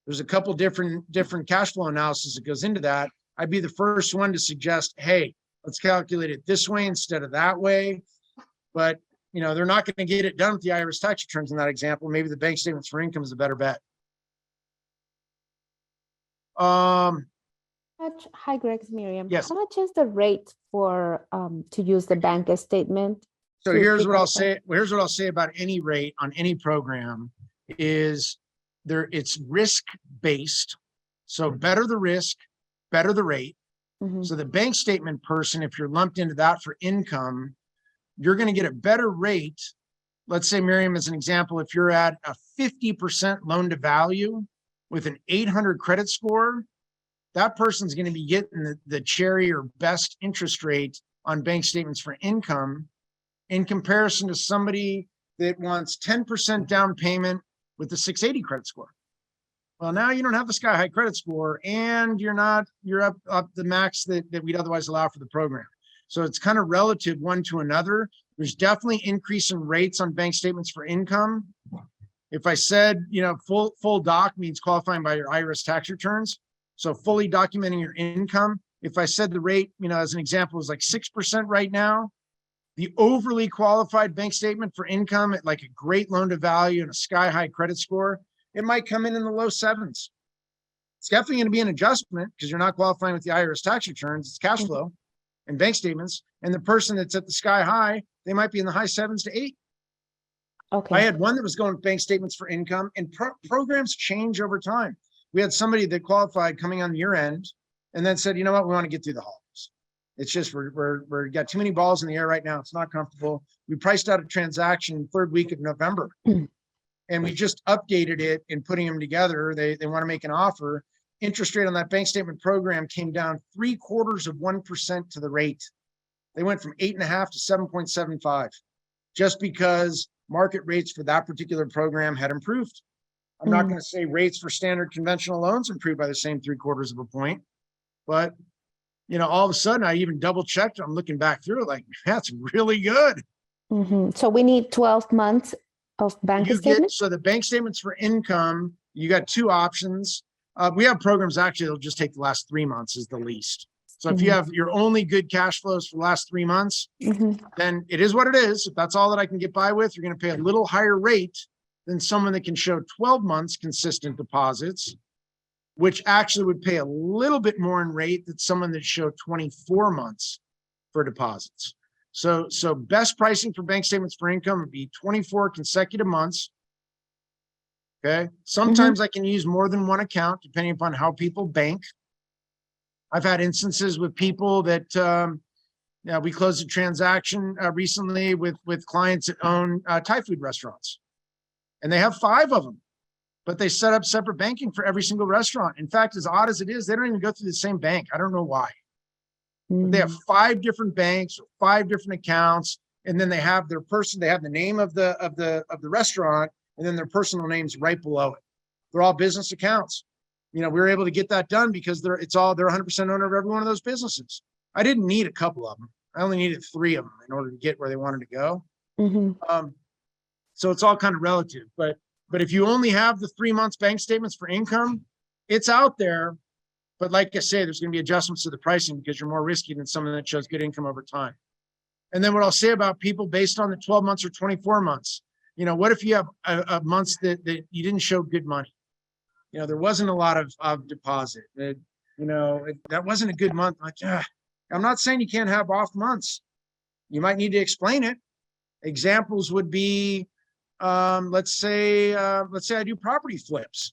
there's a couple different cash flow analysis that goes into that. I'd be the first one to suggest, hey, let's calculate it this way instead of that way. But you know, they're not going to get it done with the IRS tax returns in that example. Maybe the bank statements for income is a better bet.
Hi, Greg, it's Miriam.
Yes.
How much is the rate for to use the bank statement?
So here's what I'll say. Here's what I'll say about any rate on any program is it's risk based. So better the risk, better the rate.
Mm-hmm.
So the bank statement person, if you're lumped into that for income, you're going to get a better rate. Let's say, Miriam, as an example, if you're at a 50% loan to value with an 800 credit score, that person's going to be getting the cherry or best interest rate on bank statements for income in comparison to somebody that wants 10% down payment with a 680 credit score. Well, now you don't have the sky high credit score and you're up the max that we'd otherwise allow for the program. So it's kind of relative one to another. There's definitely increase in rates on bank statements for income. If I said, you know, full doc means qualifying by your IRS tax returns. So fully documenting your income. If I said the rate, you know, as an example, is like 6% right now, the overly qualified bank statement for income at like a great loan to value and a sky high credit score, it might come in the low sevens. It's definitely going to be an adjustment because you're not qualifying with the IRS tax returns. It's cash flow and bank statements. And the person that's at the sky high, they might be in the high 7s to 8.
Okay.
I had one that was going with bank statements for income, and programs change over time. We had somebody that qualified coming on year end and then said, you know what, we want to get through the holidays. It's just we're got too many balls in the air right now. It's not comfortable. We priced out a transaction third week of November, and we just updated it and putting them together. They want to make an offer. Interest rate on that bank statement program came down 0.75% to the rate. They went from 8.5 to 7.75, just because market rates for that particular program had improved. I'm not going to say rates for standard conventional loans improved by the same 0.75 point, but you know, all of a sudden I even double checked. I'm looking back through it like, that's really good.
Mm-hmm. So we need 12 months of bank statements?
So the bank statements for income, you got two options. We have programs actually that'll just take the last 3 months is the least. So if you have your only good cash flows for the last 3 months, then it is what it is. If that's all that I can get by with, you're going to pay a little higher rate than someone that can show 12 months consistent deposits, which actually would pay a little bit more in rate than someone that showed 24 months for deposits. So best pricing for bank statements for income would be 24 consecutive months. Okay. Sometimes I can use more than one account depending upon how people bank. I've had instances with people that, we closed a transaction recently with clients that own Thai food restaurants, and they have 5 of them, but they set up separate banking for every single restaurant. In fact, as odd as it is, they don't even go through the same bank. I don't know why. They have 5 different banks, 5 different accounts, and then they have their person. They have the name of the restaurant, and then their personal names right below it. They're all business accounts. You know, we were able to get that done because they're 100% owner of every one of those businesses. I didn't need a couple of them. I only needed 3 of them in order to get where they wanted to go. So it's all kind of relative. But if you only have the 3 months bank statements for income, it's out there. But like I say, there's going to be adjustments to the pricing because you're more risky than someone that shows good income over time. And then what I'll say about people based on the 12 months or 24 months, you know, what if you have a months that you didn't show good money? You know, there wasn't a lot of deposit. That wasn't a good month. Like, I'm not saying you can't have off months. You might need to explain it. Examples would be, let's say I do property flips.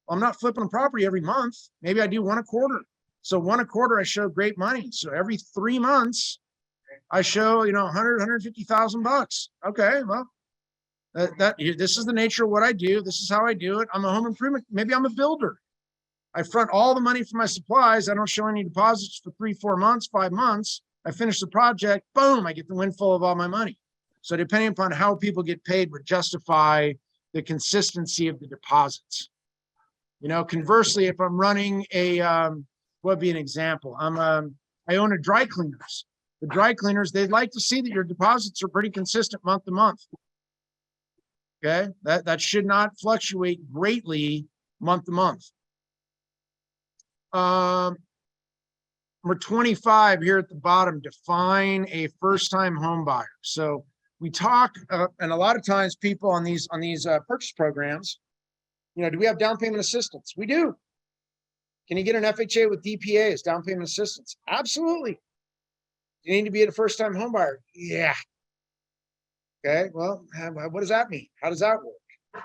I'm not flipping a property every month. Maybe I do one a quarter. So one a quarter, I show great money. So every 3 months, I show, 100, 150,000 bucks. Okay, well, this is the nature of what I do. This is how I do it. I'm a home improvement. Maybe I'm a builder. I front all the money for my supplies. I don't show any deposits for 3, 4 months, 5 months. I finish the project. Boom, I get the windfall of all my money. So depending upon how people get paid would justify the consistency of the deposits. Conversely, if I'm running what would be an example? I own a dry cleaners. The dry cleaners, they'd like to see that your deposits are pretty consistent month to month. Okay, that should not fluctuate greatly month to month. Number 25 here at the bottom, define a first-time home buyer. So we talk, and a lot of times people on these purchase programs, do we have down payment assistance? We do. Can you get an FHA with DPA as down payment assistance? Absolutely. You need to be a first-time home buyer. Yeah. Okay. Well, what does that mean? How does that work?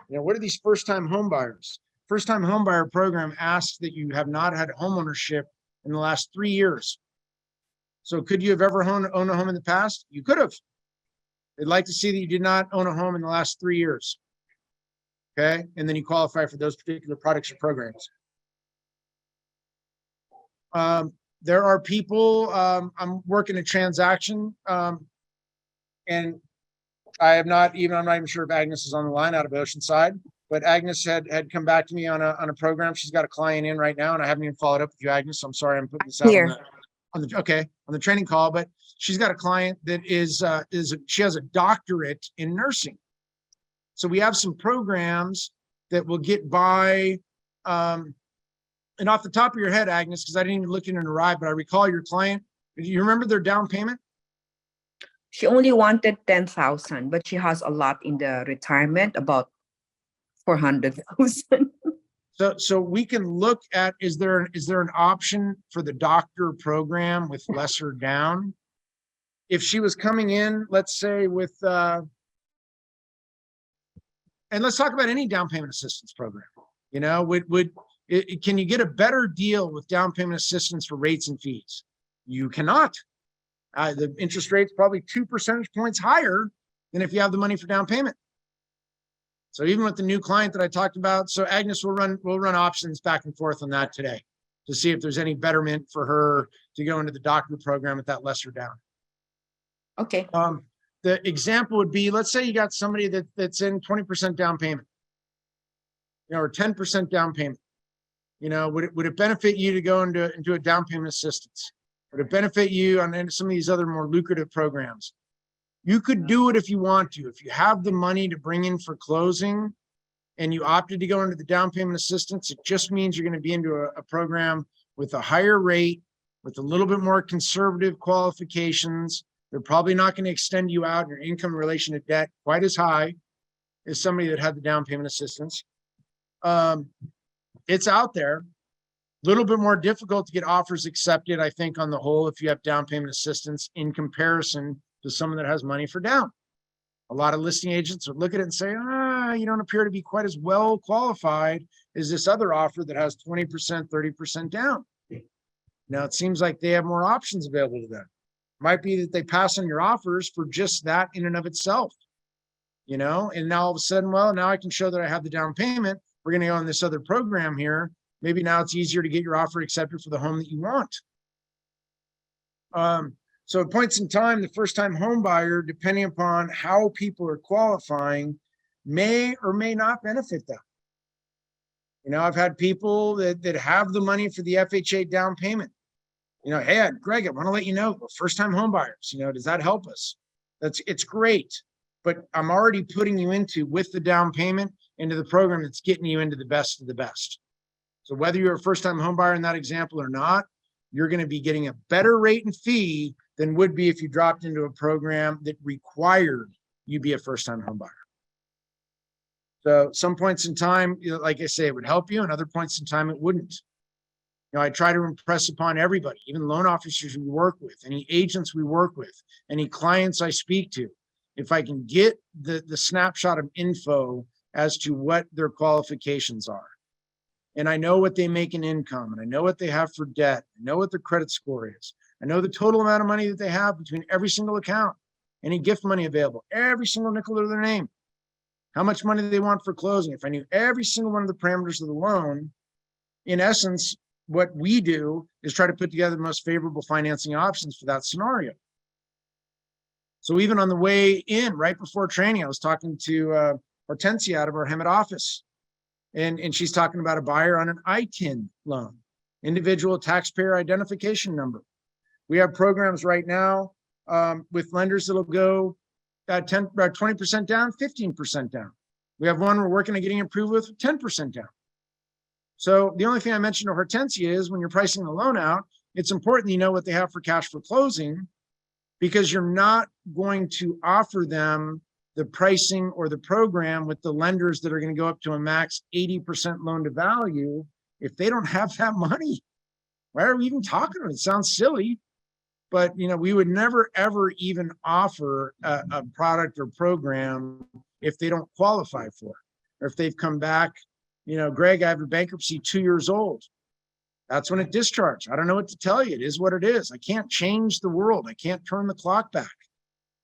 What are these first-time home buyers? First-time home buyer program asks that you have not had homeownership in the last 3 years. So could you have ever owned a home in the past? You could have. They'd like to see that you did not own a home in the last 3 years. Okay. And then you qualify for those particular products or programs. There are people, I'm working a transaction, and I'm not even sure if Agnes is on the line out of Oceanside, but Agnes had come back to me on a program. She's got a client in right now, and I haven't even followed up with you, Agnes. So I'm sorry I'm putting this out
Here.
on the training call, but she's got a client that she has a doctorate in nursing. So we have some programs that will get by, and off the top of your head, Agnes, because I didn't even look in and arrive, but I recall your client. Do you remember their down payment?
She only wanted 10,000, but she has a lot in the retirement, about 400,000.
So we can look at, is there an option for the doctor program with lesser down? If she was coming in, let's say with, and let's talk about any down payment assistance program. Can you get a better deal with down payment assistance for rates and fees? You cannot. The interest rate's probably 2 percentage points higher than if you have the money for down payment. So even with the new client that I talked about, so Agnes will run options back and forth on that today to see if there's any betterment for her to go into the doctor program with that lesser down.
Okay.
The example would be, let's say you got somebody that's in 20% down payment, or 10% down payment. Would it benefit you to go into a down payment assistance? Would it benefit you on some of these other more lucrative programs? You could do it if you want to. If you have the money to bring in for closing and you opted to go into the down payment assistance, it just means you're going to be into a program with a higher rate, with a little bit more conservative qualifications. They're probably not going to extend you out in your income in relation to debt quite as high as somebody that had the down payment assistance. It's out there. A little bit more difficult to get offers accepted, I think, on the whole, if you have down payment assistance in comparison to someone that has money for down. A lot of listing agents would look at it and say, you don't appear to be quite as well qualified as this other offer that has 20%, 30% down. Now, it seems like they have more options available to them. Might be that they pass on your offers for just that in and of itself, and now all of a sudden, well, now I can show that I have the down payment. We're going to go on this other program here. Maybe now it's easier to get your offer accepted for the home that you want. So at points in time, the first-time home buyer, depending upon how people are qualifying, may or may not benefit them. I've had people that have the money for the FHA down payment. Hey, Greg, I want to let you know, first-time home buyers, does that help us? It's great, but I'm already putting you with the down payment into the program that's getting you into the best of the best. So whether you're a first-time home buyer in that example or not, you're going to be getting a better rate and fee than would be if you dropped into a program that required you be a first-time home buyer. So some points in time, like I say, it would help you, and other points in time, it wouldn't. I try to impress upon everybody, even loan officers we work with, any agents we work with, any clients I speak to, if I can get the snapshot of info as to what their qualifications are. and I know what they make in income, and I know what they have for debt, I know what their credit score is, I know the total amount of money that they have between every single account, any gift money available, every single nickel of their name, how much money they want for closing. If I knew every single one of the parameters of the loan, in essence, what we do is try to put together the most favorable financing options for that scenario. So even on the way in, right before training, I was talking to Hortensia out of our Hemet office, and she's talking about a buyer on an ITIN loan, individual taxpayer identification number. We have programs right now with lenders that'll go 20% down, 15% down. We have one we're working on getting approved with 10% down. So the only thing I mentioned to Hortensia is when you're pricing the loan out, it's important you know what they have for cash for closing, because you're not going to offer them the pricing or the program with the lenders that are going to go up to a max 80% loan to value if they don't have that money. Why are we even talking to them? It sounds silly, but we would never ever even offer a product or program if they don't qualify for it, or if they've come back. Greg, I have a bankruptcy 2 years old. That's when it discharged. I don't know what to tell you. It is what it is. I can't change the world. I can't turn the clock back.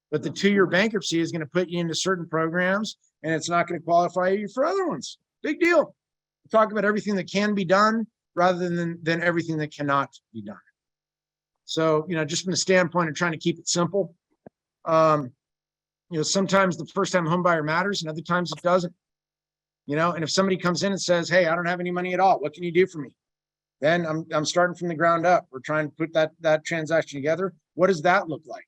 But the 2-year bankruptcy is going to put you into certain programs, and it's not going to qualify you for other ones. Big deal. We talk about everything that can be done rather than everything that cannot be done. So, just from the standpoint of trying to keep it simple, sometimes the first time home buyer matters and other times it doesn't. And if somebody comes in and says, hey, I don't have any money at all, what can you do for me? Then I'm starting from the ground up. We're trying to put that transaction together. What does that look like?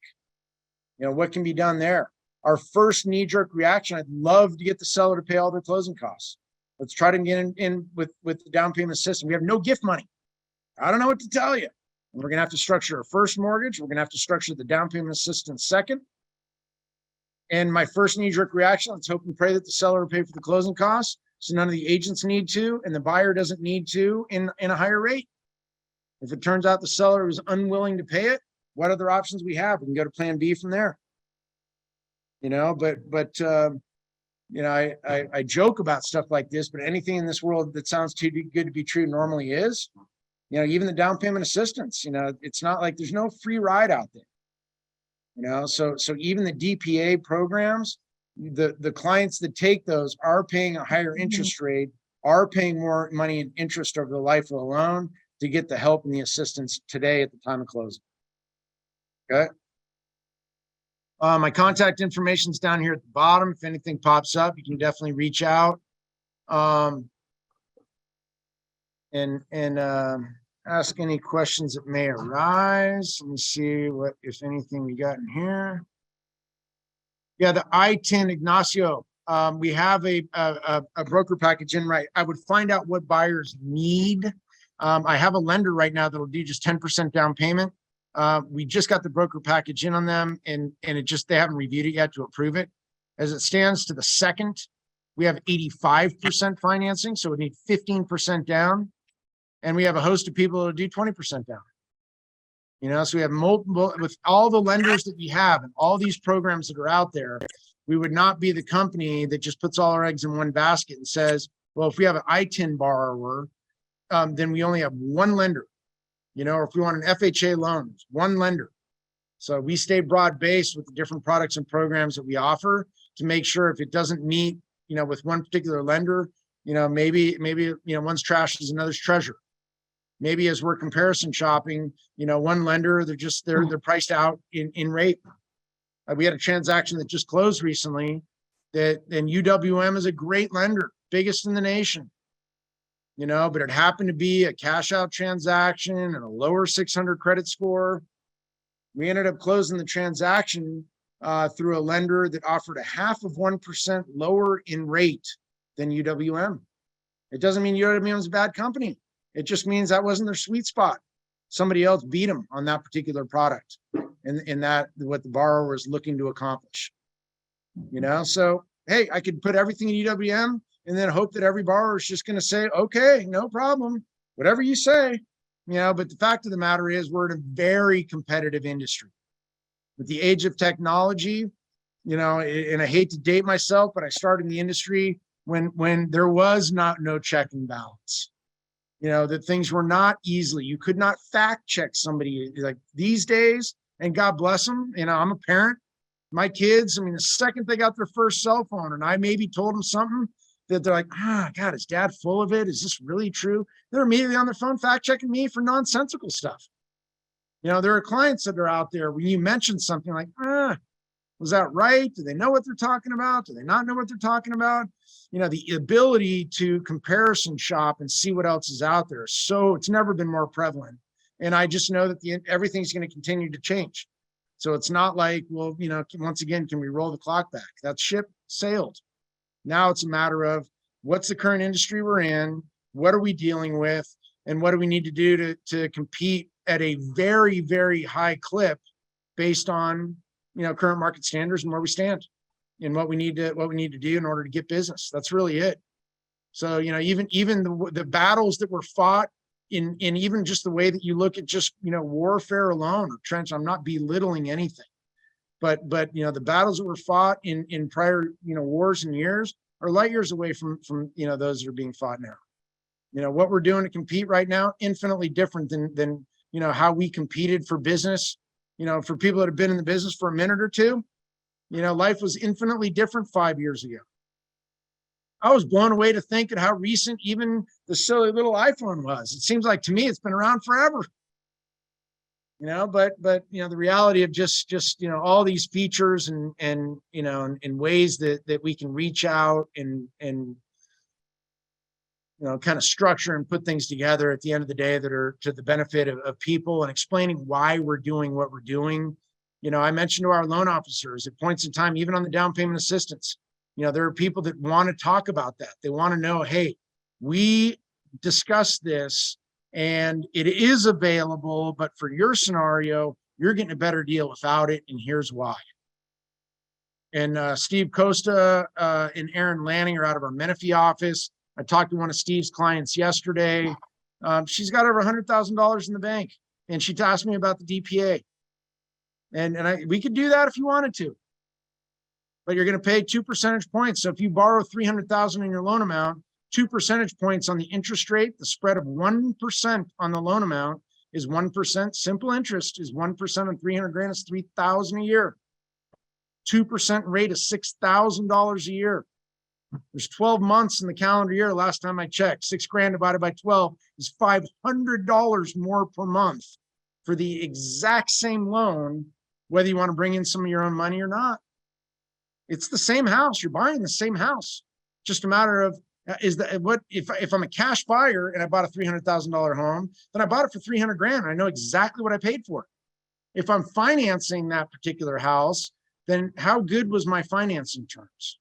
What can be done there? Our first knee-jerk reaction, I'd love to get the seller to pay all their closing costs. Let's try to get in with the down payment system. We have no gift money. I don't know what to tell you. And we're going to have to structure a first mortgage. We're going to have to structure the down payment assistance second. And my first knee-jerk reaction, let's hope and pray that the seller will pay for the closing costs, so none of the agents need to, and the buyer doesn't need to in a higher rate. If it turns out the seller is unwilling to pay it, what other options we have? We can go to plan B from there. I joke about stuff like this, but anything in this world that sounds too good to be true normally is. Even the down payment assistance, it's not like there's no free ride out there. So even the DPA programs, the clients that take those are paying a higher interest rate, are paying more money in interest over the life of the loan to get the help and the assistance today at the time of closing. Okay. My contact information is down here at the bottom. If anything pops up, you can definitely reach out and ask any questions that may arise. Let me see what, if anything, we got in here. Yeah, the I-10, Ignacio. We have a broker package in, right? I would find out what buyers need. I have a lender right now that'll do just 10% down payment. We just got the broker package in on them, and they haven't reviewed it yet to approve it. As it stands to the second, we have 85% financing, so we need 15% down. And we have a host of people that do 20% down. So we have multiple, with all the lenders that we have and all these programs that are out there, we would not be the company that just puts all our eggs in one basket and says, well, if we have an I-10 borrower, then we only have one lender. Or if we want an FHA loan, one lender. So we stay broad-based with the different products and programs that we offer to make sure if it doesn't meet, with one particular lender, maybe one's trash is another's treasure. Maybe as we're comparison shopping, one lender, they're priced out in rate. We had a transaction that just closed recently and UWM is a great lender, biggest in the nation. But it happened to be a cash out transaction and a lower 600 credit score. We ended up closing the transaction through a lender that offered a 0.5% lower in rate than UWM. It doesn't mean UWM is a bad company. It just means that wasn't their sweet spot. Somebody else beat them on that particular product and that what the borrower is looking to accomplish. So, hey, I could put everything in UWM and then hope that every borrower is just going to say, okay, no problem, whatever you say, but the fact of the matter is we're in a very competitive industry. With the age of technology, and I hate to date myself, but I started in the industry when there was no check and balance. You know, that things were not easily, you could not fact check somebody like these days, and God bless them. You know, I'm a parent. My kids, I mean, the second they got their first cell phone and I maybe told them something that they're like, God, is dad full of it? Is this really true? They're immediately on their phone fact checking me for nonsensical stuff. You know, there are clients that are out there when you mention something like, was that right? Do they know what they're talking about? Do they not know what they're talking about? You know, the ability to comparison shop and see what else is out there. So it's never been more prevalent. And I just know that everything's going to continue to change. So it's not like, well, you know, once again, can we roll the clock back? That ship sailed. Now it's a matter of what's the current industry we're in? What are we dealing with? And what do we need to do to compete at a very, very high clip based on, you know, current market standards and where we stand and what we need to do in order to get business. That's really it. So, you know, even the battles that were fought in even just the way that you look at just, you know, warfare alone or trench, I'm not belittling anything, but, you know, the battles that were fought in prior, you know, wars and years are light years away from, you know, those that are being fought now. You know, what we're doing to compete right now, infinitely different than, you know, how we competed for business. You know, for people that have been in the business for a minute or two, you know, life was infinitely different 5 years ago. I was blown away to think at how recent even the silly little iPhone was. It seems like to me it's been around forever. You know, but you know, the reality of just you know, all these features and you know, in ways that we can reach out and you know, kind of structure and put things together at the end of the day that are to the benefit of people and explaining why we're doing what we're doing. You know, I mentioned to our loan officers at points in time, even on the down payment assistance, you know, there are people that want to talk about that. They want to know, hey, we discussed this and it is available, but for your scenario, you're getting a better deal without it. And here's why. And Steve Costa and Aaron Lanning are out of our Menifee office. I talked to one of Steve's clients yesterday. She's got over $100,000 in the bank, and she asked me about the DPA. And we could do that if you wanted to, but you're going to pay 2 percentage points. So if you borrow $300,000 in your loan amount, 2 percentage points on the interest rate, the spread of 1% on the loan amount is 1%. Simple interest is 1% on 300 grand is $3,000 a year. 2% rate is $6,000 a year. There's 12 months in the calendar year. Last time I checked, 6 grand divided by 12 is $500 more per month for the exact same loan, whether you want to bring in some of your own money or not. It's the same house. You're buying the same house. Just a matter of if I'm a cash buyer and I bought a $300,000 home, then I bought it for 300 grand. I know exactly what I paid for it. If I'm financing that particular house, then how good was my financing terms?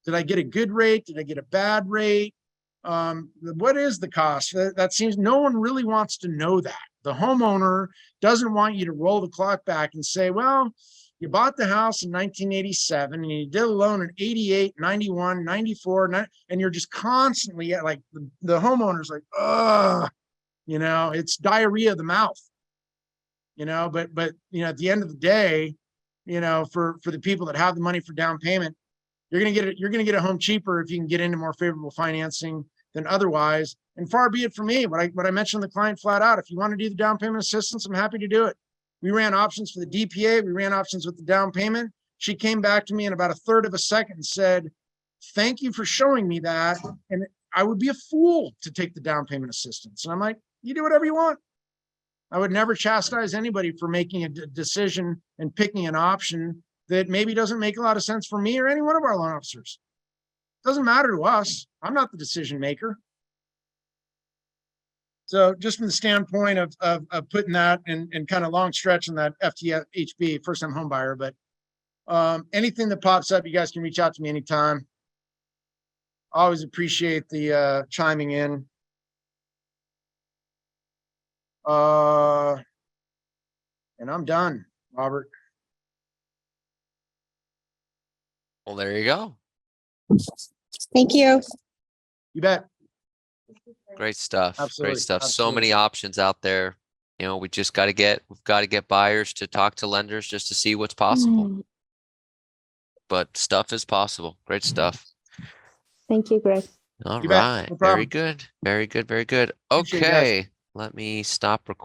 Did I get a good rate? Did I get a bad rate? What is the cost? That seems no one really wants to know that. The homeowner doesn't want you to roll the clock back and say, well, you bought the house in 1987 and you did a loan in 88, 91, 94, and you're just constantly like the homeowner's like, you know, it's diarrhea of the mouth, you know, but, you know, at the end of the day, you know, for the people that have the money for down payment, you're going to get a home cheaper if you can get into more favorable financing than otherwise. And far be it from me, what I mentioned to the client flat out, if you want to do the down payment assistance, I'm happy to do it. We ran options for the DPA. We ran options with the down payment. She came back to me in about a third of a second and said, thank you for showing me that. And I would be a fool to take the down payment assistance. And I'm like, you do whatever you want. I would never chastise anybody for making a decision and picking an option that maybe doesn't make a lot of sense for me or any one of our loan officers. Doesn't matter to us. I'm not the decision maker. So just from the standpoint of putting that and kind of long stretch in that FTHB, first time home buyer, but anything that pops up, you guys can reach out to me anytime. Always appreciate the chiming in. And I'm done, Robert.
Well, there you go.
Thank you.
You bet.
Great stuff.
Absolutely,
Great stuff. So
absolutely.
many options out there. You know, we've got to get buyers to talk to lenders just to see what's possible. But stuff is possible. Great stuff.
Thank you, Greg.
All
You bet.
right.
No
Very
problem.
good. Very good. Very good.
Appreciate it, guys.
Okay. Let me stop recording.